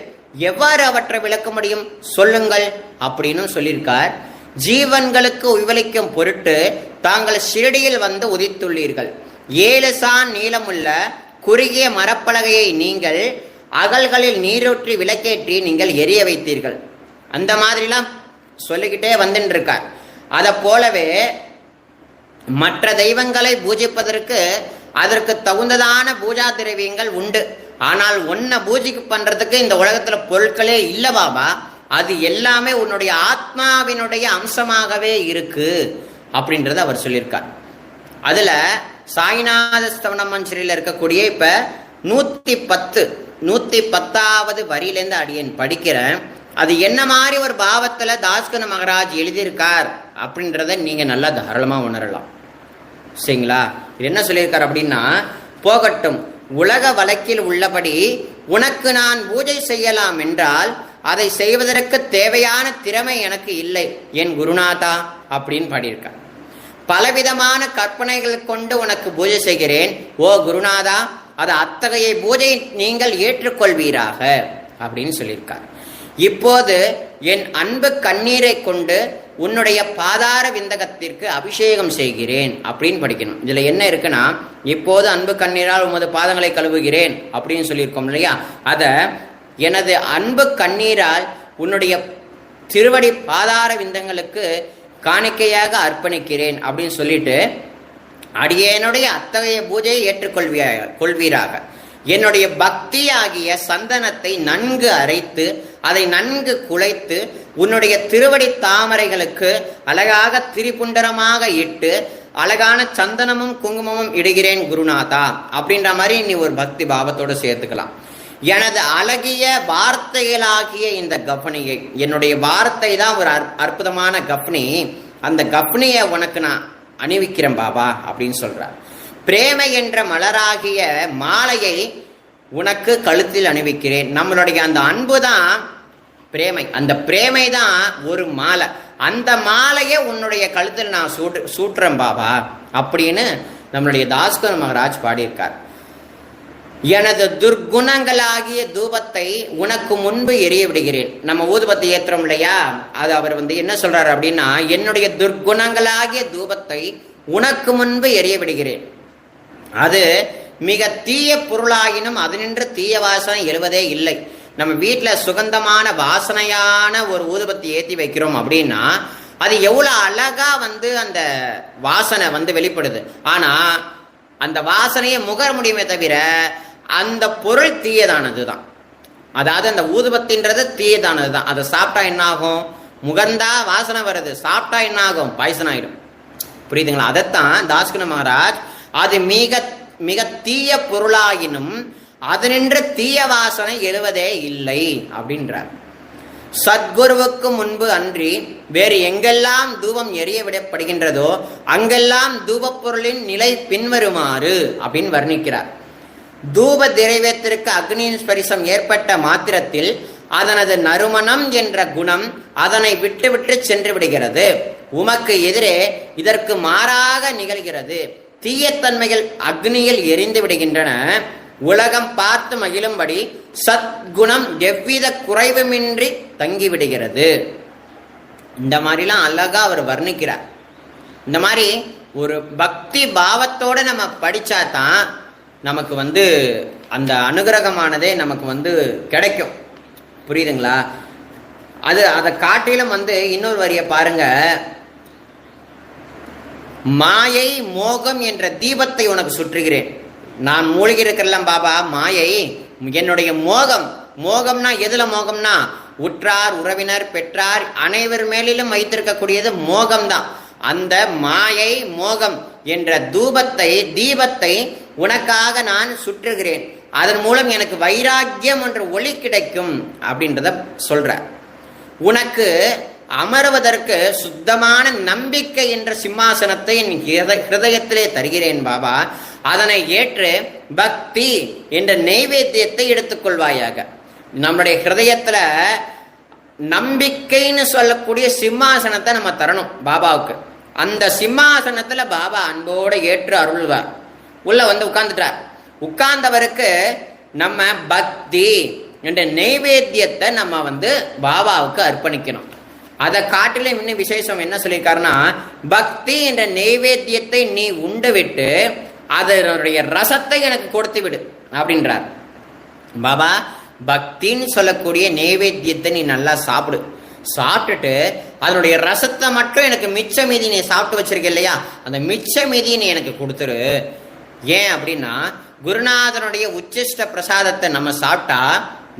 [SPEAKER 3] எவ்வாறு அவற்றை விளக்க முடியும், சொல்லுங்கள் அப்படின்னு சொல்லியிருக்கார். ஜீவன்களுக்கு உய்வளிக்கும் பொருட்டு தாங்கள் ஷிரடியில் வந்து உதித்துள்ளீர்கள். 7 சான் நீளமுள்ள குறுகிய மரப்பலகையை நீங்கள் அகல்களில் நீரூற்றி விளக்கேற்றி நீங்கள் எரிய வைத்தீர்கள். அந்த மாதிரிலாம் சொல்லிக்கிட்டே வந்துட்டு இருக்கார். அதை போலவே மற்ற தெய்வங்களை பூஜிப்பதற்கு அதற்கு தகுந்ததான பூஜா திரவியங்கள் உண்டு. ஆனால் ஒன்ன பூஜைக்கு பண்றதுக்கு இந்த உலகத்துல பொருட்களே இல்லை பாபா, அது எல்லாமே உன்னுடைய ஆத்மாவினுடைய அம்சமாகவே இருக்கு அப்படின்றத அவர் சொல்லியிருக்கார். அதுல சாய்நாத ஸ்தவன மஞ்சரியில் இருக்கக்கூடிய இப்ப 110வது வரியிலேருந்து அடியேன் படிக்கிறேன். அது என்ன மாதிரி ஒரு பாவத்துல தாஸ்கனு மகராஜ் எழுதியிருக்கார் அப்படின்றத நீங்க நல்லா தாராளமா உணரலாம். சரிங்களா? இது என்ன சொல்லியிருக்கார் அப்படின்னா, போகட்டும், உலக வழக்கில் உள்ளபடி உனக்கு நான் பூஜை செய்யலாம் என்றால் அதை செய்வதற்கு தேவையான திறமை எனக்கு இல்லை என் குருநாதா அப்படின்னு பாடியிருக்கார். பலவிதமான கற்பனைகள் கொண்டு உனக்கு பூஜை செய்கிறேன் ஓ குருநாதா, அது அத்தகைய பூஜை நீங்கள் ஏற்றுக்கொள்வீராக அப்படின்னு சொல்லியிருக்கார். இப்போது என் அன்பு கண்ணீரை கொண்டு உன்னுடைய பாதார விந்தகத்திற்கு அபிஷேகம் செய்கிறேன் அப்படின்னு படிக்கணும். இதுல என்ன இருக்குன்னா, இப்போது அன்பு கண்ணீரால் உமது பாதங்களை கழுவுகிறேன் அப்படின்னு சொல்லியிருக்கோம் இல்லையா, அத எனது அன்பு கண்ணீரால் உன்னுடைய திருவடி பாதார விந்தங்களுக்கு காணிக்கையாக அர்ப்பணிக்கிறேன் அப்படின்னு சொல்லிட்டு, அடியேனுடைய அத்தகைய பூஜையை ஏற்றுக்கொள்வீராக. என்னுடைய பக்தி ஆகிய சந்தனத்தை நன்கு அரைத்து அதை நன்கு குழைத்து உன்னுடைய திருவடி தாமரைகளுக்கு அழகாக திரிபுண்டரமாக இட்டு அழகான சந்தனமும் குங்குமமும் இடுகிறேன் குருநாதா அப்படின்ற மாதிரி நீ ஒரு பக்தி பாவத்தோடு சேர்த்துக்கலாம். எனது அழகிய வார்த்தைகளாகிய இந்த கஃபனியை, என்னுடைய வார்த்தை தான் ஒரு அற்புதமான கஃப்னி, அந்த கஃப்னியை உனக்கு நான் அணிவிக்கிறேன் பாபா அப்படின்னு சொல்றார். பிரேமை என்ற மலராகிய மாலையை உனக்கு கழுத்தில் அணிவிக்கிறேன். நம்மளுடைய அந்த அன்பு தான் பிரேமை, அந்த பிரேமை தான் ஒரு மாலை, அந்த மாலையை உன்னுடைய கழுத்தில் நான் சூட்டுறேன் பாபா அப்படின்னு நம்மளுடைய தாஸ்கனு மகராஜ் பாடியிருக்கார். எனது துர்குணங்களாகிய தூபத்தை உனக்கு முன்பு எரிய விடுகிறேன். நம்ம ஊதுபத்தி ஏற்றுறோம் இல்லையா, அது அவர் என்ன சொல்றாரு அப்படின்னா, என்னுடைய துர்குணங்களாகிய தூபத்தை உனக்கு முன்பு எரிய விடுகிறேன். அது மிக தீய பொருளாயினும் அதனின்று தீய வாசனை எழுவதே இல்லை. நம்ம வீட்டில் சுகந்தமான வாசனையான ஒரு ஊதுபத்தி ஏற்றி வைக்கிறோம் அப்படின்னா அது எவ்வளோ அழகா அந்த வாசனை வெளிப்படுது. ஆனா அந்த வாசனையை முகர முடியுமே தவிர அந்த பொருள் தீயதானது தான். அதாவது அந்த ஊதுபத்தின்றது தீயதானது தான். அதை சாப்பிட்டா என்ன ஆகும், முகந்தா வாசனை வருது, சாப்பிட்டா என்ன ஆகும், பாய்சன் ஆயிடும். புரியுதுங்களா? அதைத்தான் தாஸ்கனு மகராஜ் அது மிக மிக தீய பொருளாயினும் அதனின்று தீய வாசனை எழுவதே இல்லை அப்படின்றார். சத்குருவுக்கு முன்பு அன்றி வேறு எங்கெல்லாம் தூபம் எரிய விடப்படுகின்றதோ அங்கெல்லாம் தூப பொருளின் நிலை பின்வருமாறு அப்படின்னு வர்ணிக்கிறார். தூப திரவியத்திற்கு அக்னியின் ஸ்பரிசம் ஏற்பட்ட மாத்திரத்தில் அதனது நறுமணம் என்ற குணம் அதனை விட்டு விட்டு சென்று விடுகிறது. உமக்கு எதிரே இதற்கு மாறாக நிகழ்கிறது. தீயத்தன்மைகள் அக்னியில் எரிந்து விடுகின்றன. உலகம் பார்த்து மகிழும்படி சத்குணம் எவ்வித குறைவுமின்றி தங்கிவிடுகிறது. இந்த மாதிரிலாம் அழகா அவர் வர்ணிக்கிறார். இந்த மாதிரி ஒரு பக்தி பாவத்தோட நம்ம படிச்சா தான் நமக்கு அந்த அனுகிரகமானதே நமக்கு கிடைக்கும். புரியுதுங்களா? அதை காட்டிலும் இன்னொரு வரிய பாருங்க. மாயை மோகம் என்ற தீபத்தை உனக்கு சுற்றுகிறேன். நான் மூழ்கி இருக்கிறேன் பாபா, மாயை என்னுடைய மோகம். மோகம்னா எதுல மோகம்னா உற்றார் உறவினர் பெற்றார் அனைவர் மேலிலும் வைத்திருக்கக்கூடியது மோகம்தான். அந்த மாயை மோகம் என்ற தீபத்தை உனக்காக நான் சுற்றுகிறேன், அதன் மூலம் எனக்கு வைராக்கியம் என்ற ஒளி கிடைக்கும் அப்படின்றத சொல்ற. உனக்கு அமர்வதற்கு சுத்தமான நம்பிக்கை என்ற சிம்மாசனத்தை என் ஹிருதயத்திலே தருகிறேன் பாபா. அதனை ஏற்று பக்தி என்ற நெய்வேத்தியத்தை எடுத்துக்கொள்வாயாக. நம்முடைய ஹிருதயத்துல நம்பிக்கைன்னு சொல்லக்கூடிய சிம்மாசனத்தை நம்ம தரணும் பாபாவுக்கு. அந்த சிம்மாசனத்துல பாபா அன்போடு ஏற்று அருள்வார். உள்ள வந்து உட்கார்ந்துட்டார். உட்கார்ந்தவருக்கு நம்ம பக்தி என்ற நெய்வேத்தியத்தை நம்ம வந்து பாபாவுக்கு அர்ப்பணிக்கணும். அதை காட்டிலும் இன்னும் விசேஷம் என்ன சொல்லியிருக்காருன்னா, பக்தி என்ற நெய்வேத்தியத்தை நீ உண்டு விட்டு அதனுடைய ரசத்தை எனக்கு கொடுத்து விடு அப்படின்றார் பாபா. பக்தின்னு சொல்லக்கூடிய நெய்வேத்தியத்தை நீ நல்லா சாப்பிடு. சாப்பிட்டுட்டு அதனுடைய ரசத்தை மட்டும் எனக்கு மிச்ச மீதி நீ சாப்பிட்டு வச்சிருக்க இல்லையா, அந்த மிச்ச மீதியை நீ எனக்கு கொடுத்துரு. ஏன் அப்படின்னா, குருநாதனுடைய உச்சிஷ்ட பிரசாதத்தை நம்ம சாப்பிட்டா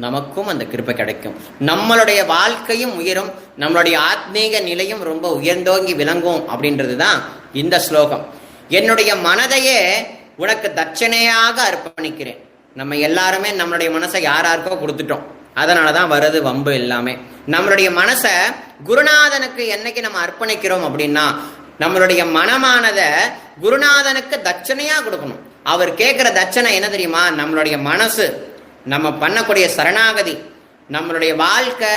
[SPEAKER 3] நமக்கும் அந்த கிருபை கிடைக்கும். நம்மளுடைய வாழ்க்கையும் உயரும், நம்மளுடைய ஆத்மீக நிலையும் ரொம்ப உயர்ந்தோங்கி விளங்கும் அப்படின்றது தான் இந்த ஸ்லோகம். என்னுடைய மனதையே உனக்கு தட்சணையாக அர்ப்பணிக்கிறேன். நம்ம எல்லாருமே நம்மளுடைய மனசை யாராருக்கோ கொடுத்துட்டோம். அதனாலதான் வருது வம்பு எல்லாமே. நம்மளுடைய மனசை குருநாதனுக்கு என்னைக்கு நம்ம அர்ப்பணிக்கிறோம் அப்படின்னா, நம்மளுடைய மனமானதை குருநாதனுக்கு தட்சணையா கொடுக்கணும். அவர் கேட்கிற தட்சணை என்ன தெரியுமா? நம்மளுடைய மனசு, நம்ம பண்ணக்கூடிய சரணாகதி, நம்மளுடைய வாழ்க்கை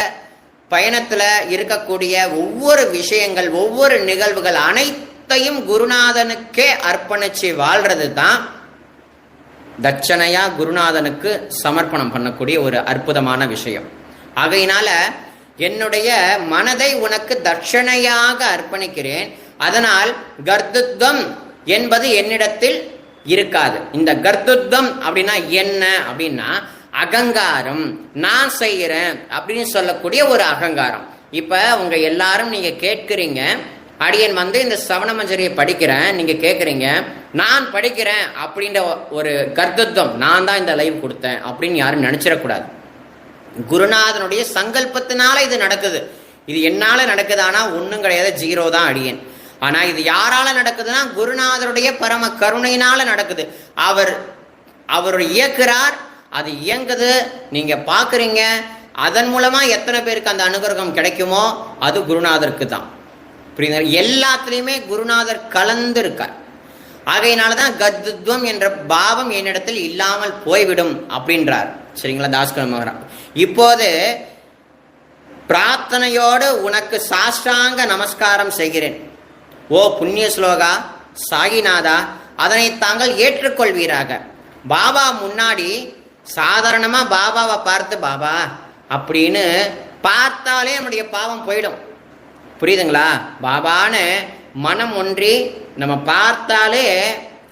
[SPEAKER 3] பயணத்துல இருக்கக்கூடிய ஒவ்வொரு விஷயங்கள், ஒவ்வொரு நிகழ்வுகள் அனைத்தையும் குருநாதனுக்கே அர்ப்பணிச்சு வாழ்றது தான் தட்சணையா குருநாதனுக்கு சமர்ப்பணம் பண்ணக்கூடிய ஒரு அற்புதமான விஷயம். ஆகையினால என்னுடைய மனதை உனக்கு தட்சணையாக அர்ப்பணிக்கிறேன். அதனால் கர்த்துத்வம் என்பது என்னிடத்தில் இருக்காது. இந்த கர்த்துத்வம் அப்படின்னா என்ன அப்படின்னா, அகங்காரம், நான் செய்கிறேன் அப்படின்னு சொல்லக்கூடிய ஒரு அகங்காரம். இப்ப உங்க எல்லாரும் நீங்க கேட்கிறீங்க, அடியன் வந்து இந்த சவணமஞ்சரியை படிக்கிறேன், நீங்க கேட்குறீங்க நான் படிக்கிறேன் அப்படின்ற ஒரு கர்த்தத்துவம், நான் தான் இந்த லைவ் கொடுத்தேன் அப்படின்னு யாரும் நினைச்சிடக்கூடாது. குருநாதனுடைய சங்கல்பத்தினால இது நடக்குது. இது என்னால நடக்குது, ஆனா ஒன்றும் கிடையாது, 0 தான் அடியன். ஆனா இது யாரால நடக்குதுன்னா குருநாதருடைய பரம கருணையினால நடக்குது. அவர் இயக்குறார், அது இயங்குது, நீங்க பாக்குறீங்க. அதன் மூலமா எத்தனை பேருக்கு அந்த அனுகிரகம் கிடைக்குமோ அது குருநாதருக்கு தான். புரியுது? எல்லாத்துலயுமே குருநாதர் கலந்து இருக்கார். ஆகையினாலதான் கர்த்துத்வம் என்ற பாவம் என்னிடத்தில் இல்லாமல் போய்விடும் அப்படின்றார். சரிங்களா தாஸ்கர் மகாராஜ்? இப்போது பிரார்த்தனையோடு உனக்கு சாஷ்டாங்க நமஸ்காரம் செய்கிறேன். ஓ புண்ணிய ஸ்லோகா சாயிநாதா, அதனை தாங்கள் ஏற்றுக்கொள்வீராக. பாபா முன்னாடி சாதாரணமா பாபாவை பார்த்து பாபா அப்படின்னு பார்த்தாலே நம்முடைய பாவம் போயிடும். புரியுதுங்களா? பாபான்னு மனம் ஒன்றி நம்ம பார்த்தாலே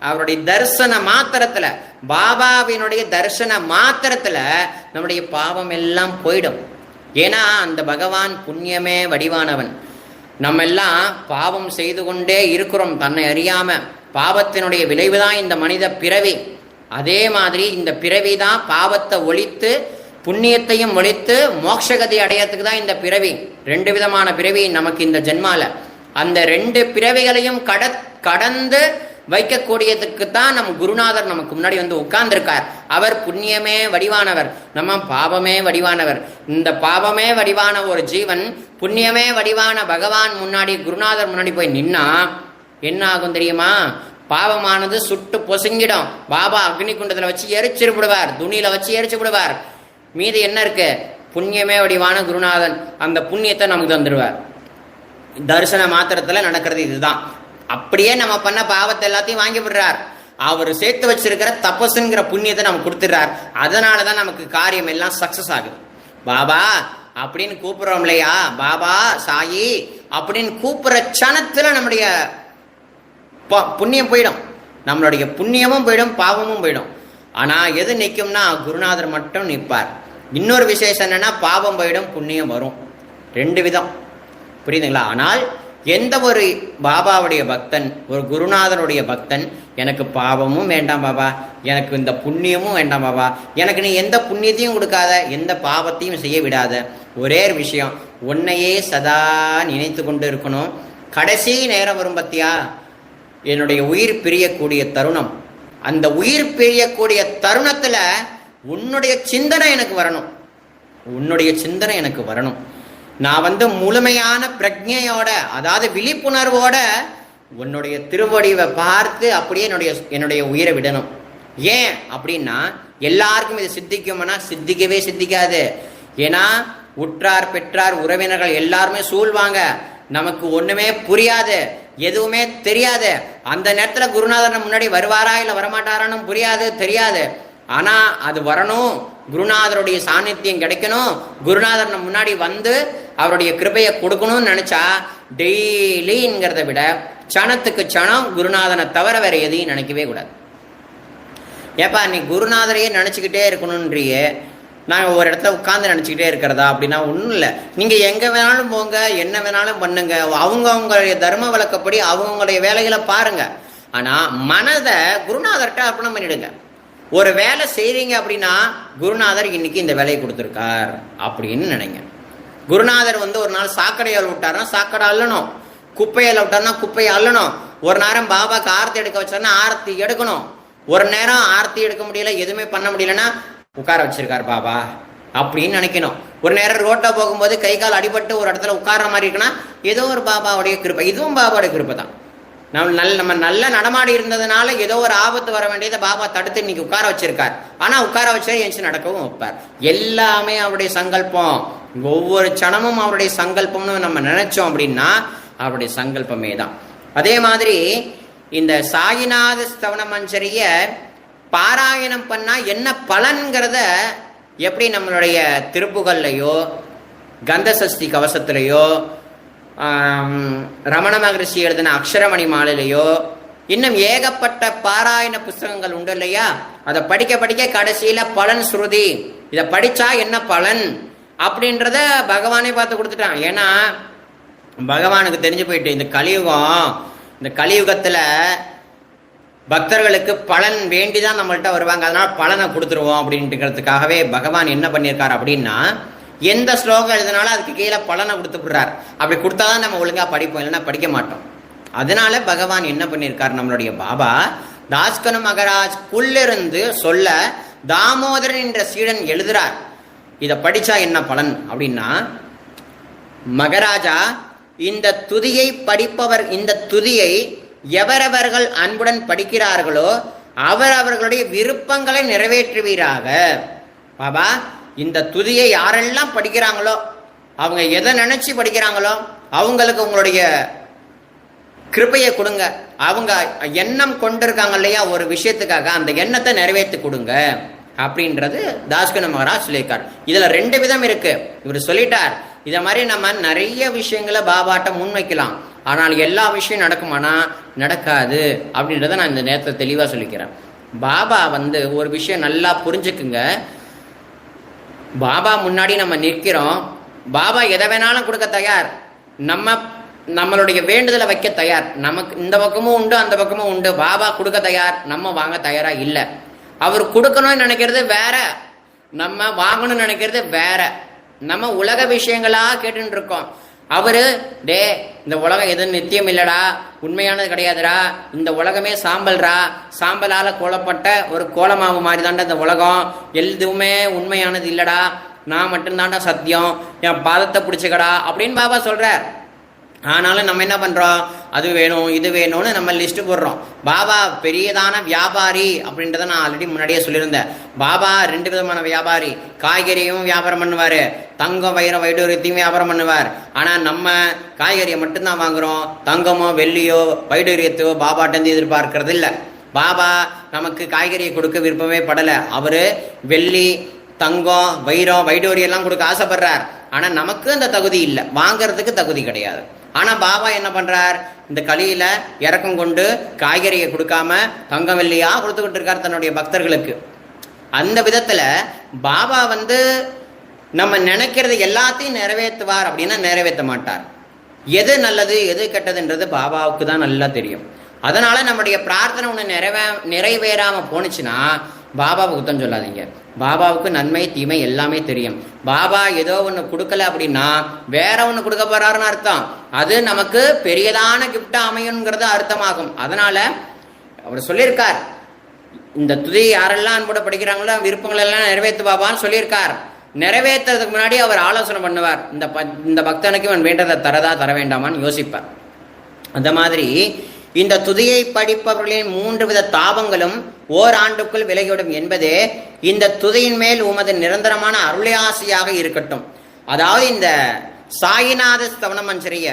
[SPEAKER 3] அவருடைய தரிசன மாத்திரத்துல, பாபாவினுடைய தரிசன மாத்திரத்துல நம்முடைய பாவம் எல்லாம் போயிடும். ஏன்னா அந்த பகவான் புண்ணியமே வடிவானவன். நம்ம எல்லாம் பாவம் செய்து கொண்டே இருக்கிறோம் தன்னை அறியாம. பாவத்தினுடைய விளைவுதான் இந்த மனித பிறவி. அதே மாதிரி இந்த பிறவி தான் பாவத்தை ஒழித்து புண்ணியத்தையும் ஒழித்து மோட்சகதி அடையத்துக்கு தான் இந்த பிறவி. 2 விதமான பிறவி நமக்கு இந்த ஜென்மால. அந்த 2 பிறவிகளையும் கடந்து வைக்கக்கூடியதுக்கு தான் நம் குருநாதர் நமக்கு முன்னாடி வந்து உட்கார்ந்துருக்கார். அவர் புண்ணியமே வடிவானவர், நம்ம பாவமே வடிவானவர். இந்த பாவமே வடிவான ஒரு ஜீவன் புண்ணியமே வடிவான பகவான் முன்னாடி, குருநாதர் முன்னாடி போய் நின்னா என்ன ஆகும் தெரியுமா? பாவமானது சுட்டு பொசுங்கிடும். பாபா அக்னி குண்டத்துல வச்சு எரிச்சு விடுவார், துணியில வச்சு எரிச்சு விடுவார். மீது என்ன இருக்கு? புண்ணியமே வடிவான குருநாதன் அந்த புண்ணியத்தை நமக்கு தந்துடுவார். தரிசன மாத்திரத்துல நடக்கிறது இதுதான். அப்படியே நம்ம பண்ண பாவத்தை எல்லாத்தையும் வாங்கி விடுறார். அவர் சேர்த்து வச்சிருக்கிற தபசுங்கிற புண்ணியத்தை நமக்கு கொடுத்துடுறார். அதனாலதான் நமக்கு காரியம் எல்லாம் சக்சஸ் ஆகுது. பாபா அப்படின்னு கூப்பிடுறோம் இல்லையா, பாபா சாயி அப்படின்னு கூப்பிடுற சனத்துல நம்முடைய புண்ணியம் போயிடும், நம்மளுடைய புண்ணியமும் போயிடும், பாவமும் போயிடும். ஆனா எது நிற்கும்னா குருநாதர் மட்டும் நிற்பார். இன்னொரு விசேஷம் என்னன்னா, பாவம் போயிடும், புண்ணியம் வரும். 2 விதம். புரியுதுங்களா? ஆனால் எந்த ஒரு பாபாவுடைய பக்தன், ஒரு குருநாதனுடைய பக்தன், எனக்கு பாவமும் வேண்டாம் பாபா, எனக்கு இந்த புண்ணியமும் வேண்டாம் பாபா, எனக்கு நீ எந்த புண்ணியத்தையும் கொடுக்காத, எந்த பாவத்தையும் செய்ய விடாத, ஒரே ஒரு விஷயம், உன்னையே சதா நினைத்து கொண்டு இருக்கணும். கடைசி நேரம் வரும் பத்தியா, என்னுடைய உயிர் பிரியக்கூடிய தருணம், அந்த உயிர் பிரியக்கூடிய தருணத்துல உன்னுடைய சிந்தனை எனக்கு வரணும், உன்னுடைய சிந்தனை எனக்கு வரணும். நான் முழுமையான பிரஜையோட, அதாவது விழிப்புணர்வோட உன்னுடைய திருவடிவை பார்த்து அப்படியே என்னுடைய உயிரை விடணும். ஏன் அப்படின்னா எல்லாருக்கும் இது சித்திக்கும்னா சித்திக்கவே சித்திக்காது. ஏன்னா உற்றார் பெற்றார் உறவினர்கள் எல்லாருமே சூழ்வாங்க, நமக்கு ஒண்ணுமே புரியாது, எதுவுமே தெரியாது. அந்த நேரத்துல குருநாதர் முன்னாடி வருவாரா இல்ல வரமாட்டாரான்னு புரியாது, தெரியாது. ஆனா அது வரணும், குருநாதருடைய சாநித்தியம் கிடைக்கணும், குருநாதர் முன்னாடி அவருடைய கிருபையை கொடுக்கணும்னு நினைச்சா டெய்லிங்கிறத விட சனத்துக்கு சனம் குருநாதனை தவிர வேற எதையும் நினைக்கவே கூடாது. ஏப்பா நீ குருநாதரையே நினைச்சுக்கிட்டே இருக்கணும்ன்றியே, நான் ஒரு இடத்துல உட்கார்ந்து நினைச்சுக்கிட்டே இருக்கிறதா அப்படின்னா ஒன்றும் இல்லை. நீங்க எங்க வேணாலும் போங்க, என்ன வேணாலும் பண்ணுங்க, அவங்களுடைய தர்ம வழக்கப்படி அவங்களுடைய வேலைகளை பாருங்க. ஆனா மனதை குருநாதர்கிட்ட அர்ப்பணம் பண்ணிடுங்க. ஒரு வேலை செய்றீங்க அப்படின்னா குருநாதர் இன்னைக்கு இந்த வேலையை கொடுத்துருக்கார் அப்படின்னு நினைங்க. குருநாதர் ஒரு நாள் சாக்கடையால் விட்டாருன்னா சாக்கடை அள்ளணும், குப்பையால் விட்டாருன்னா குப்பையை அள்ளணும். ஒரு நேரம் பாபாக்கு ஆரத்தி எடுக்க வச்சாருன்னா ஆரத்தி எடுக்கணும். ஒரு நேரம் ஆரத்தி எடுக்க முடியல, எதுவுமே பண்ண முடியலன்னா உட்கார வச்சிருக்காரு பாபா அப்படின்னு நினைக்கணும். ஒரு நேரம் ரோட்டை போகும்போது கை கால் அடிபட்டு ஒரு இடத்துல உட்கார்ற மாதிரி இருக்குன்னா ஏதோ ஒரு பாபாவுடைய கிருப்பை, இதுவும் பாபாவுடைய கிருப்பை தான். நம்ம நல்ல நடமாடி இருந்ததுனால ஏதோ ஒரு ஆபத்து வர வேண்டியதை பாபா தடுத்து இன்னைக்கு உட்கார வச்சிருக்கார். ஆனா உட்கார வச்சா எஞ்சி நடக்கவும் வைப்பார். எல்லாமே அவருடைய சங்கல்பம், ஒவ்வொரு சனமும் அவருடைய சங்கல்பம்னு நம்ம நினைச்சோம் அப்படின்னா அவருடைய சங்கல்பமே தான். அதே மாதிரி இந்த சாயிநாத ஸ்தவன மஞ்சரிய பாராயணம் பண்ணா என்ன பலன்கிறத எப்படி நம்மளுடைய திருப்புகள்லையோ கந்த சஷ்டி கவசத்திலேயோ ரமண மகரிஷி எழுதின அக்ஷரமணி மாலையிலையோ இன்னும் ஏகப்பட்ட பாராயண புஸ்தகங்கள் உண்டு இல்லையா, அதை படிக்க படிக்க கடைசியில பலன் ஸ்ருதி, இதை படிச்சா என்ன பலன் அப்படின்றத பகவானே பார்த்து கொடுத்துட்டான். ஏன்னா பகவானுக்கு தெரிஞ்சு போயிட்டு இந்த கலியுகத்துல பக்தர்களுக்கு பலன் வேண்டிதான் நம்மள்கிட்ட வருவாங்க, அதனால பலனை கொடுத்துருவோம் அப்படின்றதுக்காகவே பகவான் என்ன பண்ணியிருக்காரு அப்படின்னா எந்த ஸ்லோகம் எழுதினாலும் அதுக்கு கீழே பலனை கொடுத்துடுறார். அப்படி கொடுத்தாதான் நம்ம ஒழுங்கா படிப்போம், இல்லைன்னா படிக்க மாட்டோம். அதனால பகவான் என்ன பண்ணியிருக்கார், நம்மளுடைய பாபா தாஸ்கனு மகராஜ் புல்லிருந்து சொல்ல தாமோதரன் என்ற சீடன் எழுதுறார். இதை படிச்சா என்ன பலன் அப்படின்னா, மகராஜா இந்த துதியை படிப்பவர், இந்த துதியை எவரவர்கள் அன்புடன் படிக்கிறார்களோ அவர்களுடைய விருப்பங்களை நிறைவேற்றுவீராக. பாபா இந்த துதியை யாரெல்லாம் படிக்கிறாங்களோ, அவங்க எதை நினைச்சு படிக்கிறாங்களோ அவங்களுக்கு உங்களுடைய கிருபையை கொடுங்க. அவங்க எண்ணம் கொண்டிருக்காங்க இல்லையா ஒரு விஷயத்துக்காக, அந்த எண்ணத்தை நிறைவேற்றி கொடுங்க அப்படின்றது தாஸ்கனு மகராஜ் சொல்லியிருக்கார். இதுல 2 விதம் இருக்கு. இவர் சொல்லிட்டார், இதை மாதிரி நம்ம நிறைய விஷயங்களை பாபாட்ட முன்வைக்கலாம், ஆனால் எல்லா விஷயம் நடக்குமானா நடக்காது அப்படின்றத நான் இந்த நேரத்தில் தெளிவாக சொல்லிக்கிறேன். பாபா ஒரு விஷயம் நல்லா புரிஞ்சுக்குங்க. பாபா முன்னாடி நம்ம நிற்கிறோம், பாபா எதை வேணாலும் கொடுக்க தயார், நம்மளுடைய வேண்டுதலை வைக்க தயார். நமக்கு இந்த பக்கமும் உண்டு அந்த பக்கமும் உண்டு. பாபா கொடுக்க தயார், நம்ம வாங்க தயாரா இல்லை. அவர் கொடுக்கணும்னு நினைக்கிறது வேற, நம்ம வாங்கணும்னு நினைக்கிறது வேற. நம்ம உலக விஷயங்களா கேட்டுட்டு இருக்கோம். அவரு இந்த உலகம் எதுவும் நித்தியம் இல்லடா, உண்மையானது கிடையாதுடா, இந்த உலகமே சாம்பல்ரா, சாம்பலால கோலப்பட்ட ஒரு கோலமாவு மாதிரி தாண்டா இந்த உலகம், எதுவுமே உண்மையானது இல்லடா, நான் மட்டும்தாண்டா சத்தியம், என் பாதத்தை பிடிச்சிக்கடா அப்படின்னு பாபா சொல்றார். ஆனாலும் நம்ம என்ன பண்றோம், அது வேணும் இது வேணும்னு நம்ம லிஸ்ட் போடுறோம். பாபா பெரியதான வியாபாரி அப்படின்றத நான் ஆல்ரெடி முன்னாடியே சொல்லியிருந்தேன். பாபா 2 விதமான வியாபாரி, காய்கறியும் வியாபாரம் பண்ணுவாரு, தங்கம் வைரம் வைடூரியத்தையும் வியாபாரம் பண்ணுவார். ஆனா நம்ம காய்கறியை மட்டும்தான் வாங்குறோம், தங்கமோ வெள்ளியோ வைடூரியத்தையோ பாபாட்டேந்து எதிர்பார்க்கறது இல்லை. பாபா நமக்கு காய்கறியை கொடுக்க விருப்பமே படலை. அவரு வெள்ளி தங்கம் வைரம் வைடூரியெல்லாம் கொடுக்க ஆசைப்படுறார். ஆனா நமக்கு அந்த தகுதி இல்லை, வாங்கறதுக்கு தகுதி கிடையாது. ஆனா பாபா என்ன பண்றார், இந்த கலியில இறக்கம் கொண்டு காய்கறியை கொடுக்காம தங்கம் வெள்ளியா கொடுத்துக்கிட்டு இருக்கார் தன்னுடைய பக்தர்களுக்கு. அந்த விதத்துல பாபா நம்ம நினைக்கிறது எல்லாத்தையும் நிறைவேற்றுவார் அப்படின்னா நிறைவேற்ற மாட்டார். எது நல்லது எது கெட்டதுன்றது பாபாவுக்கு தான் நல்லா தெரியும். அதனால நம்முடைய பிரார்த்தனை ஒண்ணு நிறைவேறாம போனுச்சுன்னா பாபாவுக்கு குத்தம் சொல்லாதீங்க. பாபாவுக்கு நன்மை தீமை எல்லாமே தெரியும். பாபா ஏதோ ஒண்ணு கொடுக்கல அப்படின்னா வேற ஒண்ணு கொடுக்க போறாருன்னு அர்த்தம். அது நமக்கு பெரியதான கிஃப்டா அமையுங்கிறது அர்த்தமாகும். அதனால அவர் சொல்லியிருக்கார், இந்த துதியை யாரெல்லாம் அன்போட படிக்கிறாங்களோ விருப்பங்கள் எல்லாம் நிறைவேற்று பாபான்னு சொல்லியிருக்கார். நிறைவேற்றுறதுக்கு முன்னாடி அவர் ஆலோசனை பண்ணுவார், இந்த பக்தனுக்கு இவன் வேண்டதை தரதா தர வேண்டாமான்னு யோசிப்பார். அந்த மாதிரி இந்த துதியை படிப்பவர்களின் 3 வித தாபங்களும் ஓராண்டுக்குள் விலகிவிடும் என்பதே இந்த துதியின் மேல் உமது நிரந்தரமான அருளாசியாக இருக்கட்டும். அதாவது இந்த சாயிநாத ஸ்தவன மஞ்சரிய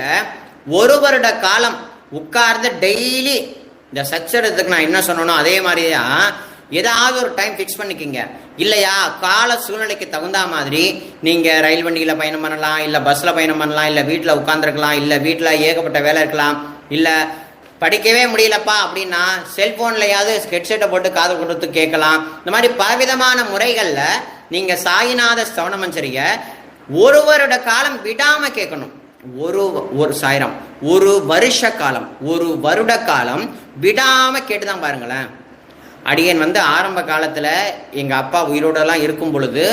[SPEAKER 3] 1 வருட காலம் உட்கார்ந்து டெய்லி இந்த சச்சரத்துக்கு நான் என்ன சொன்னனோ அதே மாதிரிதான் ஏதாவது ஒரு டைம் ஃபிக்ஸ் பண்ணிக்கிங்க. இல்லையா, கால சூழ்நிலைக்கு தகுந்த மாதிரி நீங்க ரயில் வண்டியில பயணம் பண்ணலாம், இல்ல பஸ்ல பயணம் பண்ணலாம், இல்ல வீட்டுல உட்கார்ந்துருக்கலாம், இல்ல வீட்டுல ஏகப்பட்ட வேலை இருக்கலாம், இல்ல படிக்கவே முடியலப்பா அப்படின்னா செல்போன்லயாவது ஹெட்செட்டை போட்டு காது கொடுத்து கேட்கலாம். இந்த மாதிரி பலவிதமான முறைகள்ல நீங்க சாயிநாத ஸ்தவன மஞ்சரிய 1 வருட காலம் விடாம கேட்கணும். ஒரு சாயிரம் 1 வருட காலம் விடாம கேட்டுதான் பாருங்களேன். அடியன் ஆரம்ப காலத்துல எங்க அப்பா உயிரோடெல்லாம் இருக்கும் பொழுது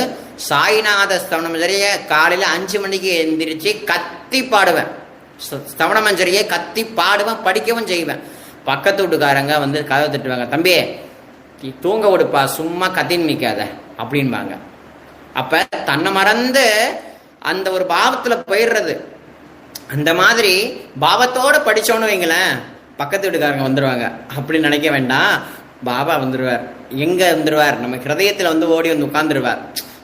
[SPEAKER 3] சாயிநாத ஸ்தவன மஞ்சரிய காலையில 5 மணிக்கு எந்திரிச்சு கத்தி பாடுவேன். ஸ்தவன மஞ்சரியை கத்தி பாடுவேன், படிக்கவும் செய்வேன். பக்கத்து வீட்டுக்காரங்க கதவை தட்டுவாங்க, தம்பி தூங்க விடுப்பா, சும்மா கத்தின்னு நிற்காத அப்படின்பாங்க. அப்ப தன்னை மறந்து அந்த ஒரு பாவத்துல போயிடுறது. அந்த மாதிரி பாவத்தோட படிச்சோன்னு வைங்களேன், பக்கத்து வீட்டுக்காரங்க வந்துடுவாங்க. அப்படி நினைக்க வேண்டாம், பாபா வந்துடுவார். எங்க வந்துடுவார்? நம்ம ஹிருதயத்துல ஓடி உட்கார்ந்துருவார்.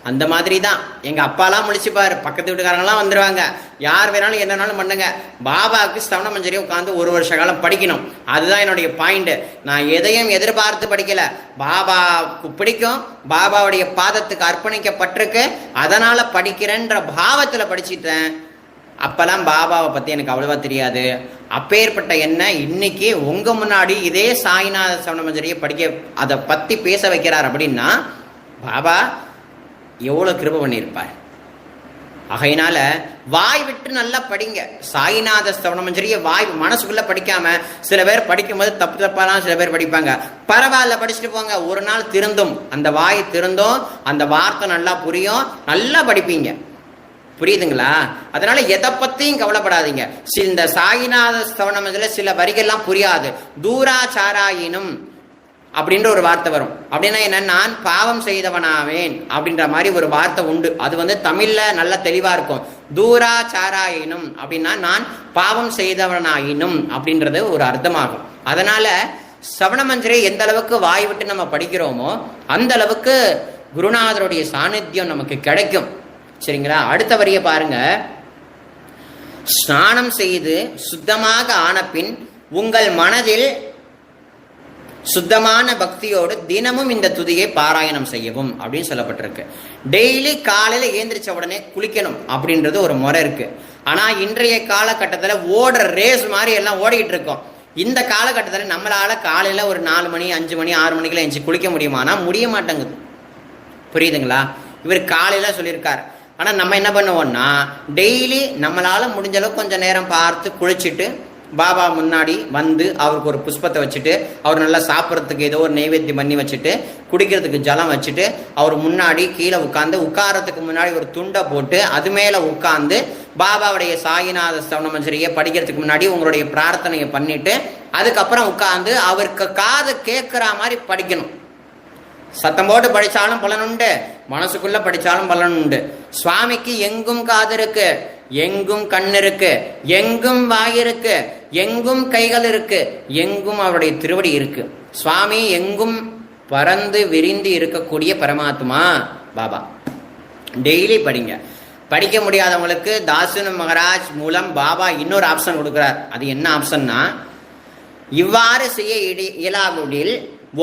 [SPEAKER 3] அந்த மாதிரி தான் எங்க அப்பாலாம் முழிச்சுப்பாரு, பக்கத்து வீட்டுக்காரங்களாம் வந்துடுவாங்க. யார் வேணாலும் என்னன்னாலும் பண்ணுங்க, பாபாவுக்கு ஸ்தவன மஞ்சரியை உட்காந்து 1 வருஷ காலம் படிக்கணும். அதுதான் என்னுடைய பாயிண்ட். நான் எதையும் எதிர்பார்த்து படிக்கல, பாபாவுக்கு பிடிக்கும், பாபாவுடைய பாதத்துக்கு அர்ப்பணிக்கப்பட்டிருக்கு, அதனால படிக்கிறேன்ற பாவத்துல படிச்சுட்டேன். அப்பெல்லாம் பாபாவை பத்தி எனக்கு அவ்வளவா தெரியாது. அப்பேற்பட்ட என்ன இன்னைக்கு உங்க முன்னாடி இதே சாயிநாத ஸ்தவன மஞ்சரியை படிக்க அதை பத்தி பேச வைக்கிறார் அப்படின்னா பாபா எவ்வளவு கிருபை பண்ணியிருப்பார். ஆகையினால வாய் விட்டு நல்லா படிங்க. சாயிநாத ஸ்தவன மஞ்சரிய வாய் மனசுக்குள்ள படிக்காம சில பேர் படிக்கும்போது தப்பாலாம் சில பேர் படிப்பாங்க. பரவாயில்ல, படிச்சுட்டு போங்க, ஒரு நாள் திருந்தும், அந்த வாய் திருந்தும், அந்த வார்த்தை நல்லா புரியும், நல்லா படிப்பீங்க. புரியுதுங்களா? அதனால எதை பத்தியும் கவலைப்படாதீங்க. இந்த சாயிநாத ஸ்தவன மஞ்சரில சில வரிகள்லாம் புரியாது. தூராச்சாராயினும் அப்படின்ற ஒரு வார்த்தை வரும். அப்படின்னா என்ன? நான் பாவம் செய்தவனாவேன் அப்படின்ற மாதிரி ஒரு வார்த்தை உண்டு. அது தமிழ்ல நல்ல தெளிவா இருக்கும். தூராச்சாராயினும் அப்படின்னா நான் பாவம் செய்தவனாயினும் அப்படின்றது ஒரு அர்த்தமாகும். அதனால ஸ்தவன மஞ்சரை எந்த அளவுக்கு வாய் விட்டு நம்ம படிக்கிறோமோ அந்த அளவுக்கு குருநாதருடைய சாநித்தியம் நமக்கு கிடைக்கும். சரிங்களா? அடுத்த வரியை பாருங்க. ஸ்நானம் செய்து சுத்தமாக ஆன பின் உங்கள் மனதில் சுத்தமான பக்தியோடு தினமும் இந்த துதியை பாராயணம் செய்யவும் அப்படின்னு சொல்லப்பட்டிருக்கு. டெய்லி காலையில ஏந்திரிச்ச உடனே குளிக்கணும் அப்படின்றது ஒரு முறை இருக்கு. ஆனா இன்றைய காலகட்டத்தில் ஓடுற ரேஸ் மாதிரி எல்லாம் ஓடிக்கிட்டு இருக்கோம். இந்த காலகட்டத்தில் நம்மளால காலையில ஒரு 4 மணி 5 மணி 6 மணிக்குள்ள எந்திரிச்சு குளிக்க முடியுமானா முடிய மாட்டேங்குது. புரியுதுங்களா? இவர் காலையில சொல்லியிருக்கார். ஆனா நம்ம என்ன பண்ணுவோம்னா டெய்லி நம்மளால முடிஞ்ச அளவுக்கு கொஞ்சம் நேரம் பார்த்து குளிச்சுட்டு பாபா முன்னாடி அவருக்கு ஒரு புஷ்பத்தை வச்சுட்டு, அவர் நல்லா சாப்பிட்றதுக்கு ஏதோ ஒரு நைவேத்தியம் பண்ணி வச்சுட்டு, குடிக்கிறதுக்கு ஜலம் வச்சுட்டு, அவர் முன்னாடி கீழே உட்கார்றதுக்கு முன்னாடி ஒரு துண்டை போட்டு அது மேல உட்கார்ந்து பாபாவுடைய சாயிநாத ஸ்தவன மஞ்சரியை படிக்கிறதுக்கு முன்னாடி உங்களுடைய பிரார்த்தனையை பண்ணிட்டு அதுக்கப்புறம் உட்கார்ந்து அவருக்கு காது கேட்கிற மாதிரி படிக்கணும். சத்தம் போட்டு படிச்சாலும் பலன் உண்டு, மனசுக்குள்ள படிச்சாலும் பலன் உண்டு. சுவாமிக்கு எங்கும் காது இருக்கு, எங்கும் கண் இருக்கு, எங்கும் வாய் இருக்கு, எங்கும் கைகள் இருக்கு, எங்கும் அவருடைய திருவடி இருக்கு. சுவாமி எங்கும் பறந்து விரிந்து இருக்கக்கூடிய பரமாத்மா பாபா. டெய்லி படிங்க. படிக்க முடியாதவங்களுக்கு தாசுன மகராஜ் மூலம் பாபா இன்னொரு ஆப்ஷன் கொடுக்கிறார். அது என்ன ஆப்ஷன்னா, இவ்வாறு செய்ய இயலாவிடில்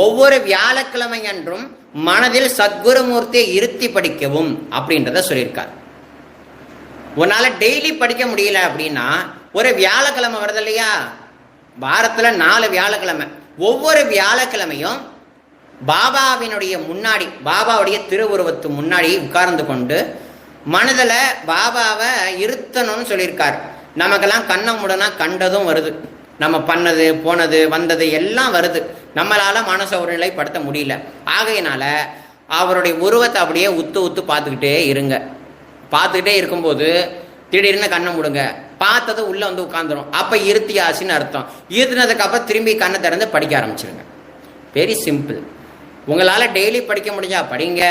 [SPEAKER 3] ஒவ்வொரு வியாழக்கிழமை அன்றும் மனதில் சத்குருமூர்த்தியை இருத்தி படிக்கவும் அப்படின்றத சொல்லியிருக்கார். உன்னால டெய்லி படிக்க முடியல அப்படின்னா ஒரு வியாழக்கிழமை வருது இல்லையா, வாரத்துல 4 வியாழக்கிழமை, ஒவ்வொரு வியாழக்கிழமையும் பாபாவினுடைய முன்னாடி, பாபாவுடைய திருவுருவத்து முன்னாடி உட்கார்ந்து கொண்டு மனதில் பாபாவை இருத்தணும்னு சொல்லியிருக்கார். நமக்கெல்லாம் கண்ணை மூடனா கண்டதும் வருது, நம்ம பண்ணது போனது வந்தது எல்லாம் வருது, நம்மளால மனசை ஒருநிலைப்படுத்த முடியல. ஆகையினால அவருடைய உருவத்தை அப்படியே உத்து பார்த்துக்கிட்டே இருங்க. பார்த்துக்கிட்டே இருக்கும்போது திடீர்னு கண்ணை மூடுங்க, பார்த்தது உள்ள உட்காந்துரும். அப்ப இருத்தியாசின்னு அர்த்தம். இருத்தினதுக்கு அப்புறம் திரும்பி கண்ணை திறந்து படிக்க ஆரம்பிச்சிருங்க. Very simple. உங்களால் டெய்லி படிக்க முடிஞ்சா படிங்க,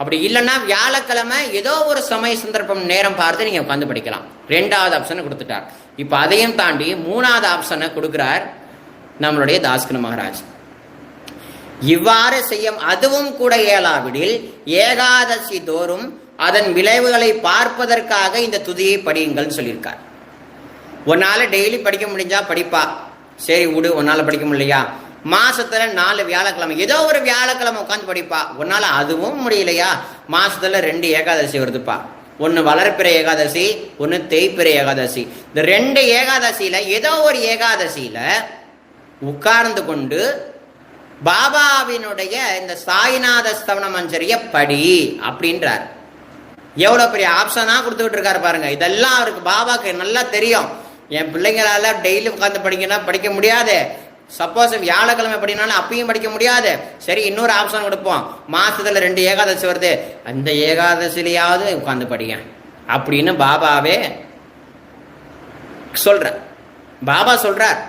[SPEAKER 3] அப்படி இல்லைன்னா வியாழக்கிழமை ஏதோ ஒரு சமய சந்தர்ப்பம் நேரம் பார்த்து நீங்கள் உட்காந்து படிக்கலாம். 2வது ஆப்ஷனை கொடுத்துட்டார். இப்போ அதையும் தாண்டி 3வது ஆப்ஷனை கொடுக்குறார் நம்மளுடைய தாஸ்கனு மகாராஜ். இவ்வாறு செய்யும் அதுவும் கூட இயலாவிடில் ஏகாதசி தோறும் அதன் விளைவுகளை பார்ப்பதற்காக இந்த துதியை படியுங்கள் சொல்லியிருக்கார். உன்னால டெய்லி படிக்க முடிஞ்சா படிப்பா, சரி விடு. உன்னால படிக்க முடியலையா, மாசத்துல 4 வியாழக்கிழமை ஏதோ ஒரு வியாழக்கிழமை உட்காந்து படிப்பா. உன்னால அதுவும் முடியலையா, மாசத்துல 2 ஏகாதசி வருதுப்பா. ஒன்று வளர்ப்பிறை ஏகாதசி, ஒன்று தேய்பிறை ஏகாதசி. இந்த 2 ஏகாதசியில ஏதோ ஒரு ஏகாதசியில உட்கார்ந்து கொண்டு பாபாவினுடைய இந்த சாய்நாத ஸ்தவன மஞ்சரிய படி அப்படின்றார். எவ்வளவு பெரிய ஆப்ஷனா கொடுத்துக்கிட்டு இருக்காரு பாருங்க. இதெல்லாம் அவருக்கு பாபாக்கு நல்லா தெரியும். என் பிள்ளைங்களால டெய்லி உட்காந்து படிக்கணும், படிக்க முடியாது. சப்போஸ் வியாழக்கிழமை படினாலும் அப்பயும் படிக்க முடியாது. சரி, இன்னொரு ஆப்ஷன் கொடுப்போம். மாசத்துல 2 ஏகாதசி வருது, அந்த ஏகாதசிலையாவது உட்காந்து படிங்க அப்படின்னு பாபாவே சொல்ற. பாபா சொல்றார்,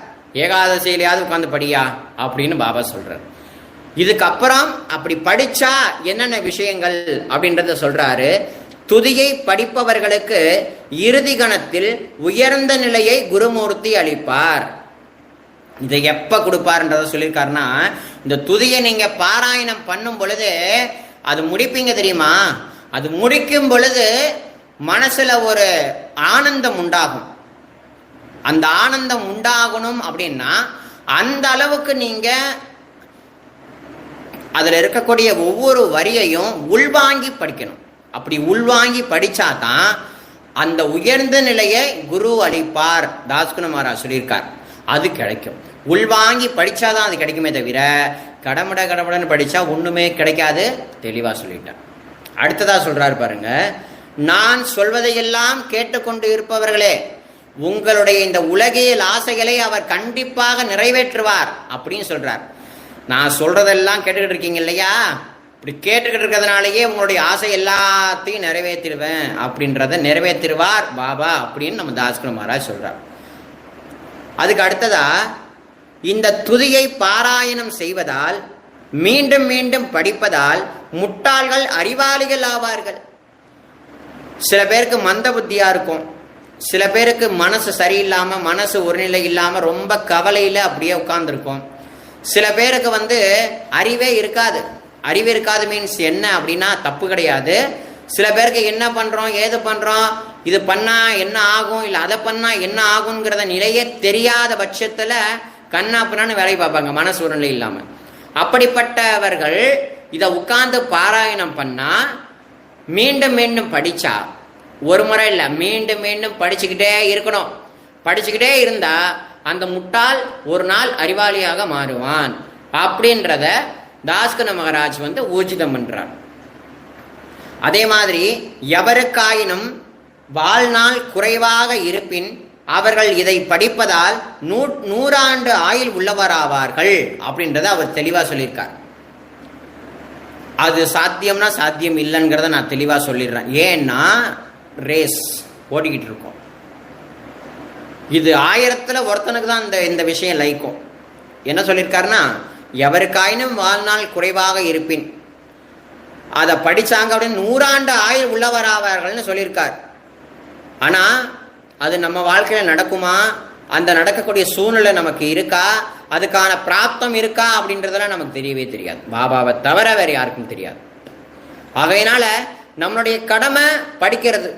[SPEAKER 3] ஏகாதசியிலையாவது உட்காந்து படியா அப்படின்னு பாபா சொல்றார். இதுக்கப்புறம் அப்படி படிச்சா என்னென்ன விஷயங்கள் அப்படின்றத சொல்றாரு. துதியை படிப்பவர்களுக்கு இறுதி கணத்தில் உயர்ந்த நிலையை குருமூர்த்தி அளிப்பார். இதை எப்ப கொடுப்பாருன்றத சொல்லியிருக்காருன்னா, இந்த துதியை நீங்க பாராயணம் பண்ணும் பொழுது அது முடிப்பீங்க தெரியுமா, அது முடிக்கும் பொழுது மனசுல ஒரு ஆனந்தம் உண்டாகும். அந்த ஆனந்தம் உண்டாகணும் அப்படின்னா அந்த அளவுக்கு நீங்க அதுல இருக்கக்கூடிய ஒவ்வொரு வரியையும் உள்வாங்கி படிக்கணும். அப்படி உள்வாங்கி படிச்சாதான் அந்த உயர்ந்த நிலையை குரு அளிப்பார். தாஸ்கனு மகாராஜ் சொல்லியிருக்கார், அது கிடைக்கும். உள்வாங்கி படிச்சாதான் அது கிடைக்குமே தவிர கடமுடன்னு படிச்சா ஒண்ணுமே கிடைக்காது. தெளிவா சொல்லிட்டார். அடுத்ததா சொல்றாரு பாருங்க, நான் சொல்வதையெல்லாம் கேட்டுக்கொண்டு இருப்பவர்களே, உங்களுடைய இந்த உலகியல் ஆசைகளை அவர் கண்டிப்பாக நிறைவேற்றுவார் அப்படின்னு சொல்றார். நான் சொல்றதெல்லாம் கேட்டுக்கிட்டு இருக்கீங்க இல்லையா, இப்படி கேட்டுக்கிட்டு இருக்கிறதுனாலயே உங்களுடைய ஆசை எல்லாத்தையும் நிறைவேற்றிடுவேன் அப்படின்றத நிறைவேற்றிடுவார் பாபா அப்படின்னு நம்ம தாஸ்கனு மகாராஜ் சொல்றார். அதுக்கு அடுத்ததா, இந்த துதியை பாராயணம் செய்வதால் மீண்டும் மீண்டும் படிப்பதால் முட்டாள்கள் அறிவாளிகள் ஆவார்கள். சில பேருக்கு மந்த புத்தியா இருக்கும், சில பேருக்கு மனசு சரியில்லாம, மனசு ஒரு நிலை இல்லாம ரொம்ப கவலையில அப்படியே உட்கார்ந்துருக்கும். சில பேருக்கு அறிவே இருக்காது. அறிவு இருக்காது மீன்ஸ் என்ன அப்படின்னா தப்பு கிடையாது. சில பேருக்கு என்ன பண்றோம், ஏது பண்றோம், இது பண்ணா என்ன ஆகும், இல்லை அதை பண்ணா என்ன ஆகுங்கிறத நிலையே தெரியாத பட்சத்துல கண்ணா பண்ணான்னு வேலை பார்ப்பாங்க, மனசு ஒரு நிலை இல்லாம. அப்படிப்பட்டவர்கள் இதை உட்கார்ந்து பாராயணம் பண்ணா, மீண்டும் மீண்டும் படிச்சா, ஒரு முறை இல்லை மீண்டும் மீண்டும் படிச்சுக்கிட்டே இருக்கணும். படிச்சுக்கிட்டே இருந்தா அந்த முட்டாள் ஒரு நாள் அறிவாளியாக மாறுவான் அப்படின்றத தாஸ்கனு மகாராஜ் ஊர்ஜிதம் பண்றார். அதே மாதிரி எவருக்காயினும் வாழ்நாள் குறைவாக இருப்பின் அவர்கள் இதை படிப்பதால் 100 ஆண்டு ஆயுள் உள்ளவராவார்கள் அப்படின்றத அவர் தெளிவா சொல்லியிருக்கார். அது சாத்தியம்னா சாத்தியம் இல்லைங்கிறத நான் தெளிவா சொல்லிடுறேன். ஏன்னா ரேஸ் ஓடிக்கிட்டு இருக்கோம். இது 1000ல் ஒருத்தனுக்கு தான் இந்த விஷயம் லைக்கும். என்ன சொல்லியிருக்காருன்னா, எவருக்காயினும் வாழ்நாள் குறைவாக இருப்பின் அதை படிச்சாங்க அப்படின்னு 100 ஆண்டு ஆயுள் உள்ளவராவார்கள்னு சொல்லியிருக்கார். ஆனா அது நம்ம வாழ்க்கையில நடக்குமா, அந்த நடக்கக்கூடிய சூழ்நிலை நமக்கு இருக்கா, அதுக்கான பிராப்தம் இருக்கா அப்படின்றதெல்லாம் நமக்கு தெரியவே தெரியாது. பாபாவை தவிர வேற யாருக்கும் தெரியாது. ஆகையினால நம்மளுடைய கடமை படிக்கிறது.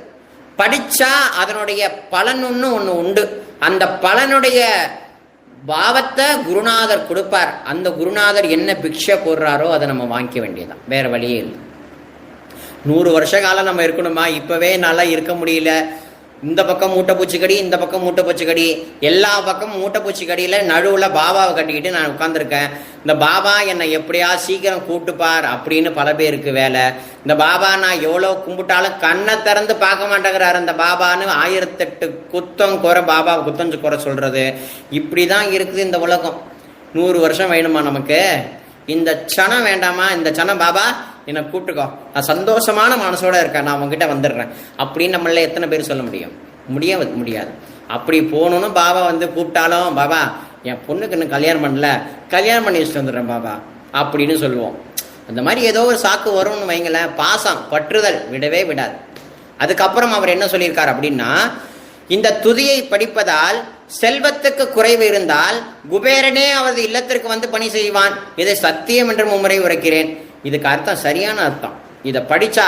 [SPEAKER 3] படிச்சா அதனுடைய பலன் ஒன்று உண்டு. அந்த பலனுடைய பாவத்தை குருநாதர் கொடுப்பார். அந்த குருநாதர் என்ன பிக்ஷை போடுறாரோ அதை நம்ம வாங்கிக்க வேண்டியதான், வேற வழியே இல்லை. 100 வருஷ காலம் நம்ம இருக்கணுமா? இப்பவே நல்லா இருக்க முடியல. இந்த பக்கம் மூட்டை பூச்சிக்கடி, இந்த பக்கம் மூட்டை பூச்சிக்கடி, எல்லா பக்கமும் மூட்டை பூச்சிக்கடியில நடுவுல பாபாவை கட்டிக்கிட்டு நான் உட்கார்ந்துருக்கேன். இந்த பாபா என்னை எப்படியா சீக்கிரம் கூட்டுப்பார் அப்படின்னு பல பேருக்கு வேலை. இந்த பாபா நான் எவ்வளோ கும்பிட்டாலும் கண்ணை திறந்து பார்க்க மாட்டேங்கிறாரு அந்த பாபான்னு 1008 குத்தம் குறை பாபா குத்தஞ்சு குறை சொல்றது. இப்படிதான் இருக்குது இந்த உலகம். 100 வருஷம் வேணுமா நமக்கு? இந்த சனம் வேண்டாமா? இந்த சனம் பாபா என்னை கூப்பிட்டுக்கோ, நான் சந்தோஷமான மனசோட இருக்கேன், நான் உங்ககிட்ட வந்துடுறேன் அப்படின்னு நம்மள எத்தனை பேர் சொல்ல முடியும்? முடியாது. அப்படி போகணும்னு பாபா கூப்பிட்டாலும், பாபா என் பொண்ணுக்கு இன்னும் கல்யாணம் பண்ணல, கல்யாணம் பண்ணி வச்சுட்டு வந்துடுறேன் பாபா அப்படின்னு சொல்லுவோம். அந்த மாதிரி ஏதோ ஒரு சாக்கு வரும்னு வைங்களேன். பாசம் பற்றுதல் விடவே விடாது. அதுக்கப்புறம் அவர் என்ன சொல்லியிருக்கார் அப்படின்னா, இந்த துதியை படிப்பதால் செல்வத்துக்கு குறைவு இருந்தால் குபேரனே அவரது இல்லத்திற்கு வந்து பணி செய்வான். இதை சத்தியம் என்று மும்முறை உரைக்கிறேன். இதுக்கு அர்த்தம் சரியான அர்த்தம். இதை படிச்சா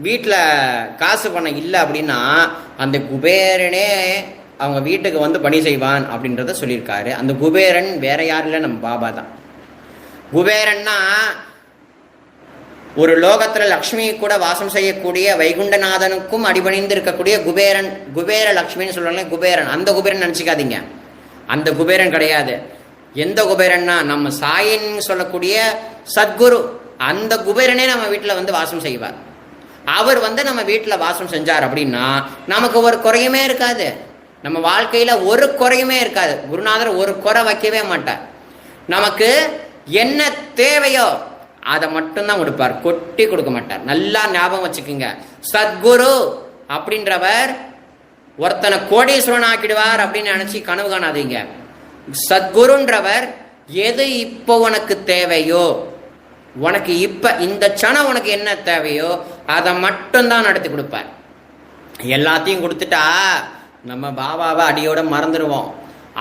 [SPEAKER 3] வீட்டில் காசு பணம் இல்லை அப்படின்னா அந்த குபேரனே அவங்க வீட்டுக்கு வந்து பணி செய்வான் அப்படின்றத சொல்லியிருக்காரு. அந்த குபேரன் வேற யாரும் இல்லை, நம்ம பாபா தான். குபேரன்னா ஒரு லோகத்தில் லக்ஷ்மி கூட வாசம் செய்யக்கூடிய வைகுண்டநாதனுக்கும் அடிபணிந்து இருக்கக்கூடிய குபேரன், குபேர லக்ஷ்மின்னு சொல்றாங்க. குபேரன், அந்த குபேரன் நினச்சிக்காதீங்க, அந்த குபேரன் கிடையாது. எந்த குபேரன்னா நம்ம சாயின் சொல்லக்கூடிய சத்குரு, அந்த குபேரனே நம்ம வீட்டில் வந்து வாசம் செய்வார். அவர் வந்து நம்ம வீட்டில் வாசம் செஞ்சார் அப்படின்னா நமக்கு ஒரு குறையுமே இருக்காது. நம்ம வாழ்க்கையில் ஒரு குறையுமே இருக்காது. குருநாதர் ஒரு குறை வைக்கவே மாட்டார். நமக்கு என்ன தேவையோ அதை மட்டும்தான் கொடுப்பார், கொட்டி கொடுக்க மாட்டார். நல்லா ஞாபகம் வச்சுக்கோங்க. சத்குரு அப்படின்றவர் ஒருத்தனை கோடீஸ்வரன் ஆக்கிடுவார் அப்படின்னு நினைச்சு கனவு காணாதீங்க. சத்குருன்றவர் எது இப்போ உனக்கு தேவையோ, உனக்கு இப்ப இந்த சனம் உனக்கு என்ன தேவையோ அதை மட்டும்தான் நடத்தி கொடுப்பார். எல்லாத்தையும் கொடுத்துட்டா நம்ம பாபாவை அடியோட மறந்துடுவோம்.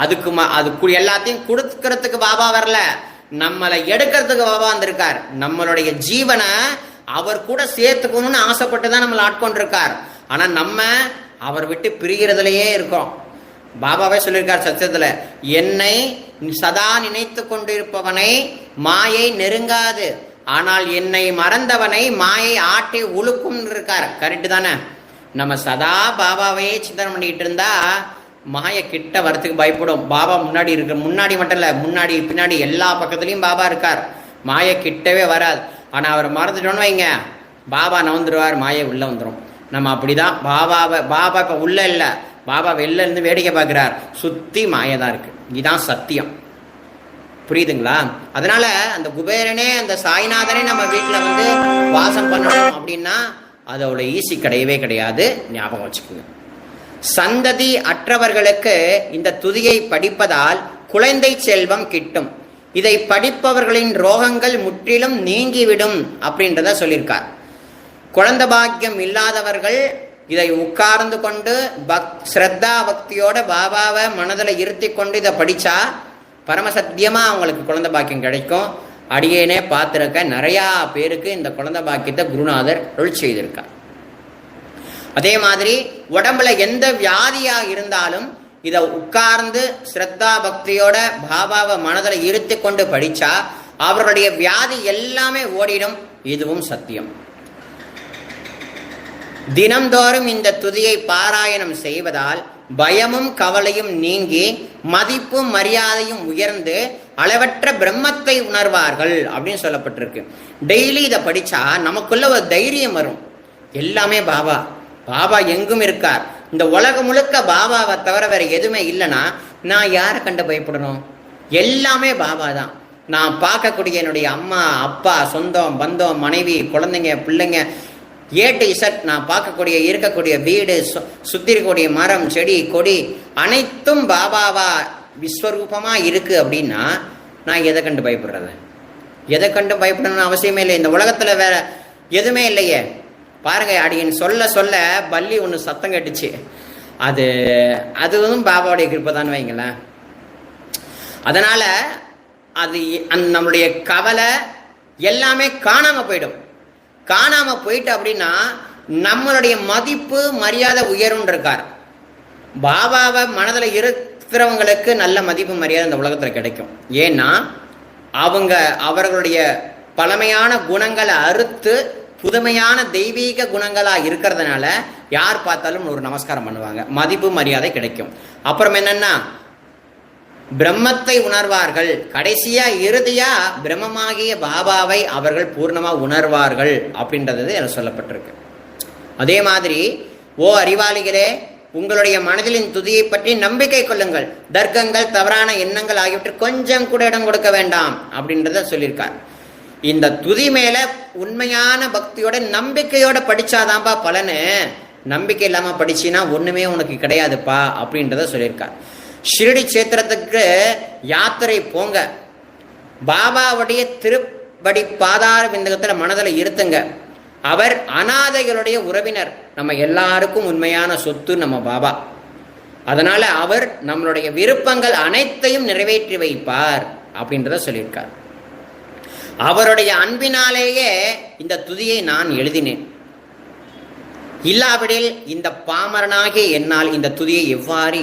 [SPEAKER 3] அதுக்கு எல்லாத்தையும் கொடுக்கறதுக்கு பாபா வரல, நம்மளை எடுக்கிறதுக்கு பாபா வந்திருக்கார். நம்மளுடைய ஜீவனை அவர் கூட சேர்த்துக்கணும்னு ஆசைப்பட்டு தான் நம்மளை ஆட்கொண்டிருக்கார். ஆனா நம்ம அவர் விட்டு பிரிகிறதுலயே இருக்கோம். பாபாவே சொல்லியிருக்கார் சத்தியத்துல, என்னை சதா நினைத்து கொண்டிருப்பவனை மாயை நெருங்காது, ஆனால் என்னை மறந்தவனை மாயை ஆட்டி உழுக்கும் இருக்கார். கரெக்டு தானே? நம்ம சதா பாபாவையே சிந்தனை பண்ணிட்டு இருந்தா மாயை கிட்ட வரத்துக்கு பயப்படும். பாபா முன்னாடி இருக்க, முன்னாடி மட்டும் இல்ல, முன்னாடி பின்னாடி எல்லா பக்கத்துலயும் பாபா இருக்கார். மாயை கிட்டவே வராது. ஆனா அவர் மறந்துட்டோன்னு வைங்க, பாபா நவுந்துருவார், மாயை உள்ள வந்துடும். நம்ம அப்படிதான் பாபா இப்ப உள்ள இல்லை, பாபா வெளில இருந்து வேடிக்கை பார்க்கிறார். சுத்தி மாயை தான் இருக்கு. இதுதான் சத்தியம். புரியுதுங்களா? அதனால அந்த குபேரனே அந்த சாய்நாதனே நம்ம வீட்டுல வந்து வாசம் பண்ணணும் அப்படின்னா அதோட ஈஸி கிடையவே கிடையாது. ஞாபகம் வச்சுக்கோங்க. சந்ததி அற்றவர்களுக்கு இந்த துதியை படிப்பதால் குழந்தை செல்வம் கிட்டும். இதை படிப்பவர்களின் ரோகங்கள் முற்றிலும் நீங்கிவிடும் அப்படின்றத சொல்லியிருக்கார். குழந்தை பாக்கியம் இல்லாதவர்கள் இதை உட்கார்ந்து கொண்டு ஸ்ரத்தா பக்தியோட பாபாவை மனதில் இருத்தி கொண்டு இதை படிச்சா பரமசத்தியமா அவங்களுக்கு குழந்தை பாக்கியம் கிடைக்கும். அடியேனே பார்த்துருக்க நிறையா பேருக்கு இந்த குழந்தை பாக்கியத்தை குருநாதர் அருள் செய்திருக்கார். அதே மாதிரி உடம்புல எந்த வியாதியா இருந்தாலும் இதை உட்கார்ந்து ஸ்ரத்தா பக்தியோட பாபாவை மனதில் இருத்தி கொண்டு படிச்சா அவர்களுடைய வியாதி எல்லாமே ஓடிடும். இதுவும் சத்தியம். தினம்தோறும் இந்த துதியை பாராயணம் செய்வதால் பயமும் கவலையும் நீங்கி மதிப்பும் மரியாதையும் உயர்ந்து அளவற்ற பிரம்மத்தை உணர்வார்கள் அப்படின்னு சொல்லப்பட்டிருக்கு. டெய்லி இதை படிச்சா நமக்குள்ள ஒரு தைரியம் வரும். எல்லாமே பாபா, பாபா எங்கும் இருக்கார். இந்த உலகம் முழுக்க பாபாவை தவிர வேற எதுவுமே இல்லைன்னா நான் யாரை கண்டு பயப்படணும்? எல்லாமே பாபா தான். நான் பார்க்கக்கூடிய என்னுடைய அம்மா அப்பா சொந்தம் பந்தம் மனைவி குழந்தைங்க பிள்ளைங்க A to Z நான் பார்க்கக்கூடிய இருக்கக்கூடிய வீடு சுத்தி இருக்கக்கூடிய மரம் செடி கொடி அனைத்தும் பாபாவா விஸ்வரூபமா இருக்கு அப்படின்னா நான் எதை கண்டு பயப்படுறது? எதை கண்டு பயப்படணும்னு அவசியமே இல்லை. இந்த உலகத்துல வேற எதுவுமே இல்லையே. பாருங்க, அடியன் சொல்ல சொல்ல பள்ளி ஒன்று சத்தம் கட்டுச்சு. அதுவும் பாபாவுடைய கிருப்பை வைங்களேன். அதனால அது நம்மளுடைய கவலை எல்லாமே காணாம போயிடும். காணாம போயிட்டு அப்படின்னா நம்மளுடைய மதிப்பு மரியாதை உயரும் இருக்கார். பாபாவை மனதில் இருக்கிறவங்களுக்கு நல்ல மதிப்பு மரியாதை இந்த உலகத்தில் கிடைக்கும். ஏன்னா அவர்களுடைய பழமையான குணங்களை அறுத்து புதுமையான தெய்வீக குணங்களா இருக்கிறதுனால யார் பார்த்தாலும் ஒரு நமஸ்காரம் பண்ணுவாங்க, மதிப்பு மரியாதை கிடைக்கும். அப்புறம் என்னன்னா பிரம்மத்தை உணர்வார்கள். கடைசியா இறுதியா பிரம்மமாகிய பாபாவை அவர்கள் பூர்ணமா உணர்வார்கள் அப்படின்றது எனக்கு சொல்லப்பட்டிருக்கு. அதே மாதிரி ஓ அறிவாளிகளே, உங்களுடைய மனதிலின் துதியை பற்றி நம்பிக்கை கொள்ளுங்கள். தர்க்கங்கள் தவறான எண்ணங்கள் ஆகியவற்றை கொஞ்சம் கூட இடம் கொடுக்க வேண்டாம் அப்படின்றத சொல்லியிருக்கார். இந்த துதி மேல உண்மையான பக்தியோட நம்பிக்கையோட படிச்சாதான்ப்பா பலனு. நம்பிக்கை இல்லாம படிச்சின்னா ஒண்ணுமே உனக்கு கிடையாதுப்பா அப்படின்றத சொல்லியிருக்கார். ஷிரடி சேத்திரத்துக்கு யாத்திரை போங்க. பாபாவுடைய படி பாதார விந்தகத்தில் மனதில் இருத்துங்க. அவர் அநாதைகளுடைய உறவினர். நம்ம எல்லாருக்கும் உண்மையான சொத்து நம்ம பாபா. அதனால அவர் நம்மளுடைய விருப்பங்கள் அனைத்தையும் நிறைவேற்றி வைப்பார் அப்படின்றத சொல்லியிருக்கார். அவருடைய அன்பினாலேயே இந்த துதியை நான் எழுதினேன். இல்லாவிடில் இந்த பாமரனாகிய என்னால் இந்த துதியை எவ்வாறு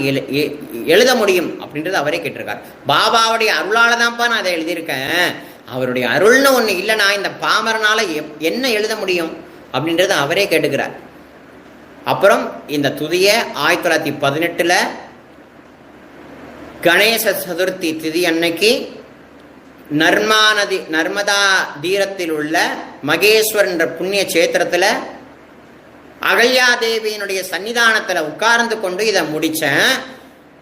[SPEAKER 3] எழுத முடியும் அப்படின்றது அவரே கேட்டிருக்கார். பாபாவுடைய அருளால தான்ப்பா நான் அதை எழுதியிருக்கேன். அவருடைய அருள்னு ஒன்று இல்லைனா இந்த பாமரனால என்ன எழுத முடியும் அப்படின்றது அவரே கேட்டுக்கிறார். அப்புறம் இந்த துதியை 1918 கணேச சதுர்த்தி திதி அன்னைக்கு நர்மதா தீரத்தில் உள்ள மகேஸ்வர் என்ற புண்ணிய சேத்திரத்தில் அகல்யா தேவியினுடைய சன்னிதானத்தில் உட்கார்ந்து கொண்டு இதை முடித்தேன்.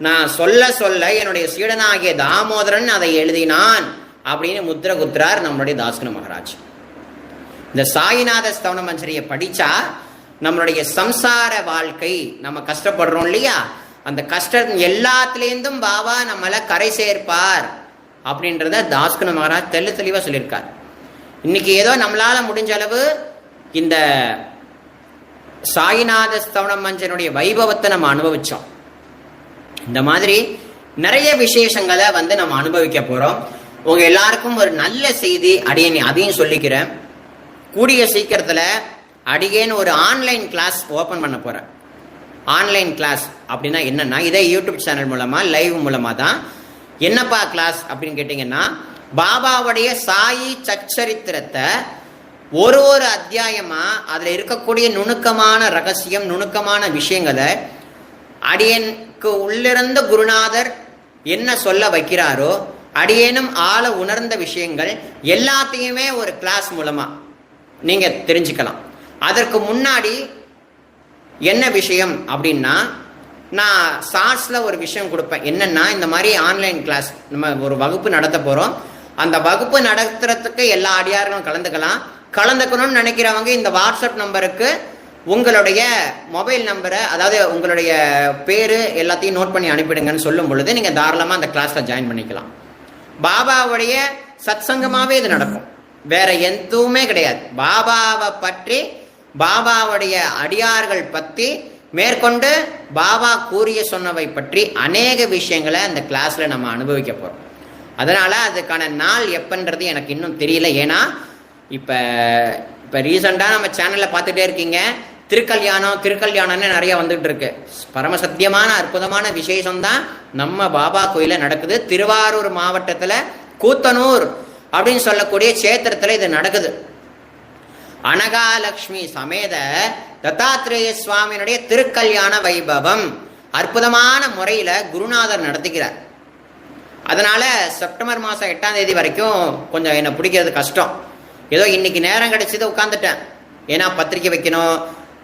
[SPEAKER 3] நான் சொல்ல சொல்ல என்னுடைய சீடனாகிய தாமோதரன் அதை எழுதினான் அப்படின்னு முத்திர குத்துறார் நம்மளுடைய தாஸ்கனு மகாராஜ். இந்த சாயிநாத ஸ்தவன மஞ்சரியை படித்தா நம்மளுடைய சம்சார வாழ்க்கை, நம்ம கஷ்டப்படுறோம் இல்லையா, அந்த கஷ்டம் எல்லாத்துலேருந்தும் பாபா நம்மளை கரை சேர்ப்பார் அப்படின்றத தாஸ்கனு மகாராஜ் தெளிவாக சொல்லியிருக்கார். இன்னைக்கு ஏதோ நம்மளால முடிஞ்ச அளவு இந்த சாயிநாத ஸ்தவன மஞ்சனுடைய வைபவத்தை நம்ம அனுபவிச்சோம். இந்த மாதிரி நிறைய விசேஷங்களை நம்ம அனுபவிக்க போறோம். உங்க எல்லாருக்கும் ஒரு நல்ல செய்தி அதையும் சொல்லிக்கிறேன். கூடிய சீக்கிரத்தில் அடியேன்னு ஒரு ஆன்லைன் கிளாஸ் ஓப்பன் பண்ண போறேன். ஆன்லைன் கிளாஸ் அப்படின்னா என்னன்னா, இதே யூடியூப் சேனல் மூலமா லைவ் மூலமா தான். என்னப்பா கிளாஸ் அப்படின்னு கேட்டீங்கன்னா, பாபாவுடைய சாயி சச்சரித்திரத்தை ஒரு அத்தியாயமா அதுல இருக்கக்கூடிய நுணுக்கமான ரகசியம், நுணுக்கமான விஷயங்களை அடியனுக்கு உள்ளிருந்த குருநாதர் என்ன சொல்ல வைக்கிறாரோ, அடியேனும் ஆள உணர்ந்த விஷயங்கள் எல்லாத்தையுமே ஒரு கிளாஸ் மூலமா நீங்க தெரிஞ்சுக்கலாம். அதற்கு முன்னாடி என்ன விஷயம் அப்படின்னா, நான் ஷார்ட்ஸ்ல ஒரு விஷயம் கொடுப்பேன். என்னன்னா, இந்த மாதிரி ஆன்லைன் கிளாஸ் நம்ம ஒரு வகுப்பு நடத்த போறோம். அந்த வகுப்பு நடத்துறதுக்கு எல்லா அடியார்களும் கலந்துக்கணும்னு நினைக்கிறவங்க இந்த வாட்ஸ்அப் நம்பருக்கு உங்களுடைய மொபைல் நம்பரை, அதாவது உங்களுடைய பேரு எல்லாத்தையும் நோட் பண்ணி அனுப்பிடுங்கன்னு சொல்லும் பொழுது நீங்க தாராளமா அந்த கிளாஸ்ல ஜாயின் பண்ணிக்கலாம். பாபாவுடைய சத்சங்கமாவே இது நடக்கும், வேற எதுவுமே கிடையாது. பாபாவை பற்றி, பாபாவுடைய அடியார்கள் பற்றி, மேற்கொண்டு பாபா கூறிய சொன்னவை பற்றி அநேக விஷயங்களை அந்த கிளாஸ்ல நம்ம அனுபவிக்க போறோம். அதனால அதுக்கான நாள் எப்பன்றது எனக்கு இன்னும் தெரியல. ஏன்னா இப்ப ரீசெண்டா நம்ம சேனல்ல பார்த்துட்டே இருக்கீங்க, திருக்கல்யாணம்னு நிறைய வந்துட்டு இருக்கு. பரமசத்தியமான அற்புதமான விசேஷம் தான் நம்ம பாபா கோயில நடக்குது. திருவாரூர் மாவட்டத்துல கூத்தனூர் அப்படின்னு சொல்லக்கூடிய சேத்திரத்துல இது நடக்குது. அனகாலட்சுமி சமேத தத்தாத்ரேய சுவாமியினுடைய திருக்கல்யாண வைபவம் அற்புதமான முறையில குருநாதர் நடத்துகிறார். அதனால செப்டம்பர் மாசம் 8ஆம் தேதி வரைக்கும் கொஞ்சம் என்னை பிடிக்கிறது கஷ்டம். ஏதோ இன்னைக்கு நேரம் கிடைச்சது உட்காந்துட்டேன். ஏன்னா பத்திரிக்கை வைக்கணும்,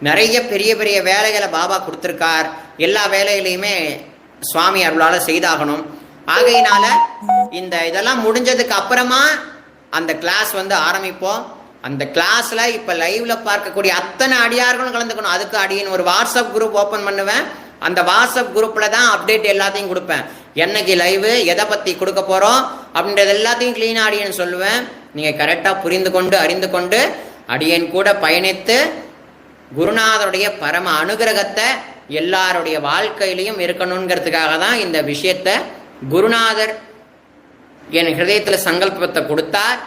[SPEAKER 3] நிறைய பெரிய பெரிய வேலைகளை பாபா கொடுத்துருக்கார். எல்லா வேலைகளையுமே சுவாமி அருளால செய்தாகணும். ஆகையினால இதெல்லாம் முடிஞ்சதுக்கு அப்புறமா அந்த கிளாஸ் ஆரம்பிப்போம். அந்த கிளாஸ்ல இப்ப லைவ்ல பார்க்கக்கூடிய அத்தனை அடியார்களும் கலந்துக்கணும். அதுக்கு அடியின் ஒரு வாட்ஸ்அப் குரூப் ஓபன் பண்ணுவேன். அந்த வாட்ஸ்அப் குரூப்ல தான் அப்டேட் எல்லாத்தையும் கொடுப்பேன். என்னைக்கு லைவ், எதை பத்தி கொடுக்க போறோம் அப்படின்றது எல்லாத்தையும் கிளீனா அடியன் சொல்லுவேன். நீங்க கரெக்டா புரிந்து கொண்டு அறிந்து கொண்டு அடியன் கூட பயணித்து குருநாதருடைய பரம அனுகிரகத்தை எல்லாருடைய வாழ்க்கையிலையும் இருக்கணுங்கிறதுக்காக தான் இந்த விஷயத்த குருநாதர் என் ஹிருதயத்துல சங்கல்பத்தை கொடுத்தார்.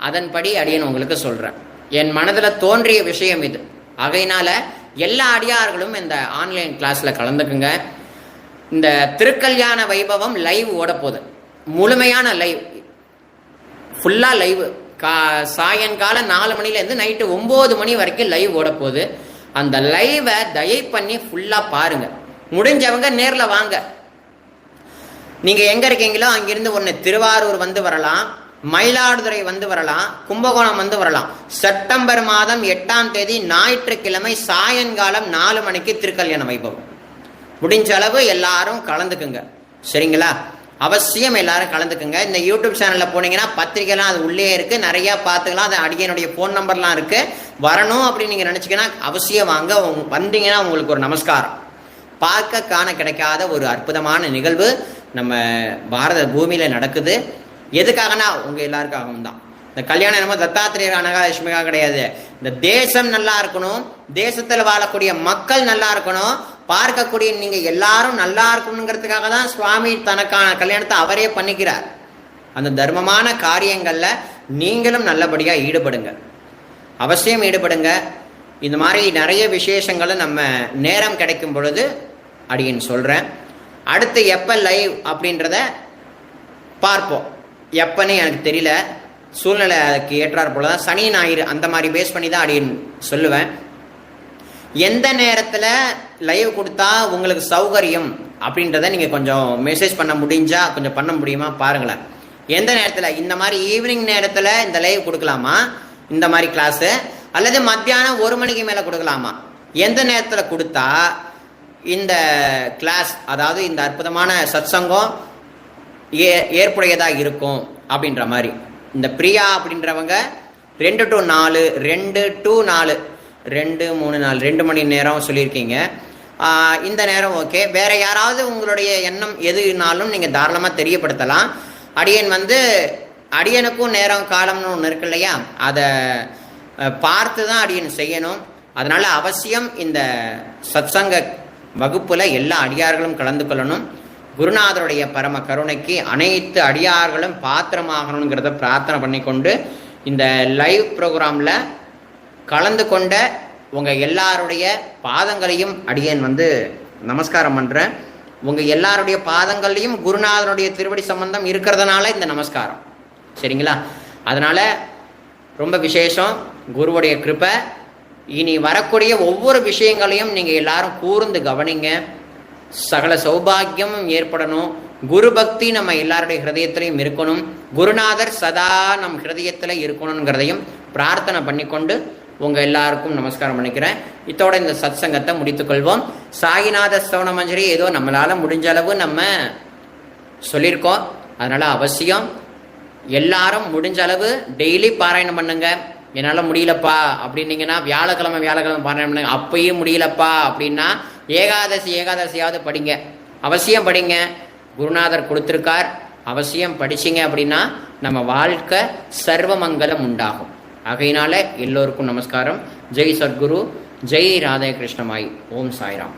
[SPEAKER 3] அதன்படி அடியன் உங்களுக்கு சொல்றேன். என் மனதில் தோன்றிய விஷயம் இது. ஆகையினால எல்லா அடியார்களும் இந்த ஆன்லைன் கிளாஸ்ல கலந்துக்குங்க. இந்த திருக்கல்யாண வைபவம் லைவ் ஓட போகுது, முழுமையான லைவ், ஃபுல்லா லைவ். சாயங்காலம் 4 மணிலேருந்து நைட்டு 9 மணி வரைக்கும் லைவ் ஓட போகுது. அந்த லைவை தயவு பண்ணி ஃபுல்லா பாருங்க. முடிஞ்சவங்க நேர்ல வாங்க. நீங்க எங்க இருக்கீங்களோ அங்கிருந்து ஒன்னு திருவாரூர் வரலாம், மயிலாடுதுறை வரலாம், கும்பகோணம் வரலாம். செப்டம்பர் மாதம் 8ஆம் தேதி ஞாயிற்றுக்கிழமை சாயங்காலம் 4 மணிக்கு திருக்கல்யாண வைபவம். முடிஞ்ச அளவு எல்லாரும் கலந்துக்குங்க, சரிங்களா? அவசியம் எல்லாரும் கலந்துக்குங்க. இந்த யூடியூப் சேனல்ல போனீங்கன்னா பத்திரிகைலாம் அது உள்ளே இருக்கு, நிறைய பார்த்துக்கலாம். அது அடியனுடைய போன் நம்பர்லாம் இருக்கு. வரணும் அப்படின்னு நீங்க நினைச்சீங்கன்னா அவசியம் வாங்க. வந்தீங்கன்னா உங்களுக்கு ஒரு நமஸ்காரம். பார்க்க காண கிடைக்காத ஒரு அற்புதமான நிகழ்வு நம்ம பாரத பூமியில நடக்குது. எதுக்காகனா உங்க எல்லாருக்காகவும் தான். இந்த கல்யாணம் என்னமோ தத்தாத்திரேயர் அனகாலட்சுமிக்காக கிடையாது. இந்த தேசம் நல்லா இருக்கணும், தேசத்தில் வாழக்கூடிய மக்கள் நல்லா இருக்கணும், பார்க்கக்கூடிய நீங்க எல்லாரும் நல்லா இருக்கணுங்கிறதுக்காக தான் சுவாமி தனக்கான கல்யாணத்தை அவரே பண்ணிக்கிறார். அந்த தர்மமான காரியங்கள்ல நீங்களும் நல்லபடியா ஈடுபடுங்க, அவசியம் ஈடுபடுங்க. இந்த மாதிரி நிறைய விசேஷங்களும் நம்ம நேரம் கிடைக்கும் பொழுது அடியேன் சொல்றேன். அடுத்து எப்போ லைவ் அப்படின்றத பார்ப்போம். எப்பன்னு எனக்கு தெரியல, சூழ்நிலை அதுக்கு ஏற்றார் போல தான் சனி ஞாயிறு அந்த மாதிரி பேஸ் பண்ணி தான் அடியேன் சொல்லுவேன். எந்த நேரத்தில் லைவ் கொடுத்தா உங்களுக்கு சௌகரியம் அப்படின்றத நீங்கள் கொஞ்சம் மெசேஜ் பண்ண முடிஞ்சா கொஞ்சம் பண்ண முடியுமா பாருங்களேன். எந்த நேரத்தில், இந்த மாதிரி ஈவினிங் நேரத்தில் இந்த லைவ் கொடுக்கலாமா இந்த மாதிரி கிளாஸு, அல்லது மத்தியானம் 1 மணிக்கு மேலே கொடுக்கலாமா, எந்த நேரத்தில் கொடுத்தா இந்த கிளாஸ், அதாவது இந்த அற்புதமான சத்சங்கம் ஏற்புடையதாக இருக்கும் அப்படின்ற மாதிரி. இந்த பிரியா அப்படின்றவங்க 2 to 4, 2 to 4, 2, 3, 4 2 மணி நேரம் சொல்லியிருக்கீங்க. இந்த நேரம் ஓகே. வேற யாராவது உங்களுடைய எண்ணம் எதுனாலும் நீங்கள் தாராளமாக தெரியப்படுத்தலாம். அடியன் அடியனுக்கும் நேரம் காலம்னு ஒன்று இருக்கு இல்லையா, அதை பார்த்து தான் அடியன் செய்யணும். அதனால அவசியம் இந்த சத்சங்க வகுப்புல எல்லா அடியார்களும் கலந்து கொள்ளணும். குருநாதருடைய பரம கருணைக்கு அனைத்து அடியார்களும் பாத்திரமாகணுங்கிறத பிரார்த்தனை பண்ணிக்கொண்டு இந்த லைவ் ப்ரோக்ராம்ல கலந்து கொண்ட உங்க எல்லாருடைய பாதங்களையும் அடியேன் நமஸ்காரம் பண்றேன். உங்க எல்லாருடைய பாதங்களையும் குருநாதனுடைய திருவடி சம்பந்தம் இருக்கிறதுனால இந்த நமஸ்காரம், சரிங்களா? அதனால ரொம்ப விசேஷம், குருவுடைய கிருபை. இனி வரக்கூடிய ஒவ்வொரு விஷயங்களையும் நீங்க எல்லாரும் கூர்ந்து கவனிங்க. சகல சௌபாகியமும் ஏற்படணும். குரு பக்தி நம்ம எல்லாருடைய ஹிருதயத்திலையும் இருக்கணும். குருநாதர் சதா நம் ஹிருதயத்தில் இருக்கணுங்கிறதையும் பிரார்த்தனை பண்ணிக்கொண்டு உங்க எல்லாருக்கும் நமஸ்காரம் பண்ணிக்கிறேன். இத்தோட இந்த சத் சங்கத்தை முடித்துக்கொள்வோம். சாயிநாத ஸ்தவன மஞ்சரி ஏதோ நம்மளால முடிஞ்ச அளவு நம்ம சொல்லியிருக்கோம். அதனால அவசியம் எல்லாரும் முடிஞ்ச அளவு டெய்லி பாராயணம் பண்ணுங்க. என்னால் முடியலப்பா அப்படின்னீங்கன்னா வியாழக்கிழமை பாராயணம் பண்ணுங்க. அப்பயும் முடியலப்பா அப்படின்னா ஏகாதசியாவது படிங்க, அவசியம் படிங்க. குருநாதர் கொடுத்துருக்கார், அவசியம் படிச்சிங்க அப்படின்னா நம்ம வாழ்க்கை சர்வமங்கலம் உண்டாகும். ஆகையினால எல்லோருக்கும் நமஸ்காரம். ஜெய் சத்குரு, ஜெய் ராதே கிருஷ்ணமாய். ஓம் சாய்ராம்.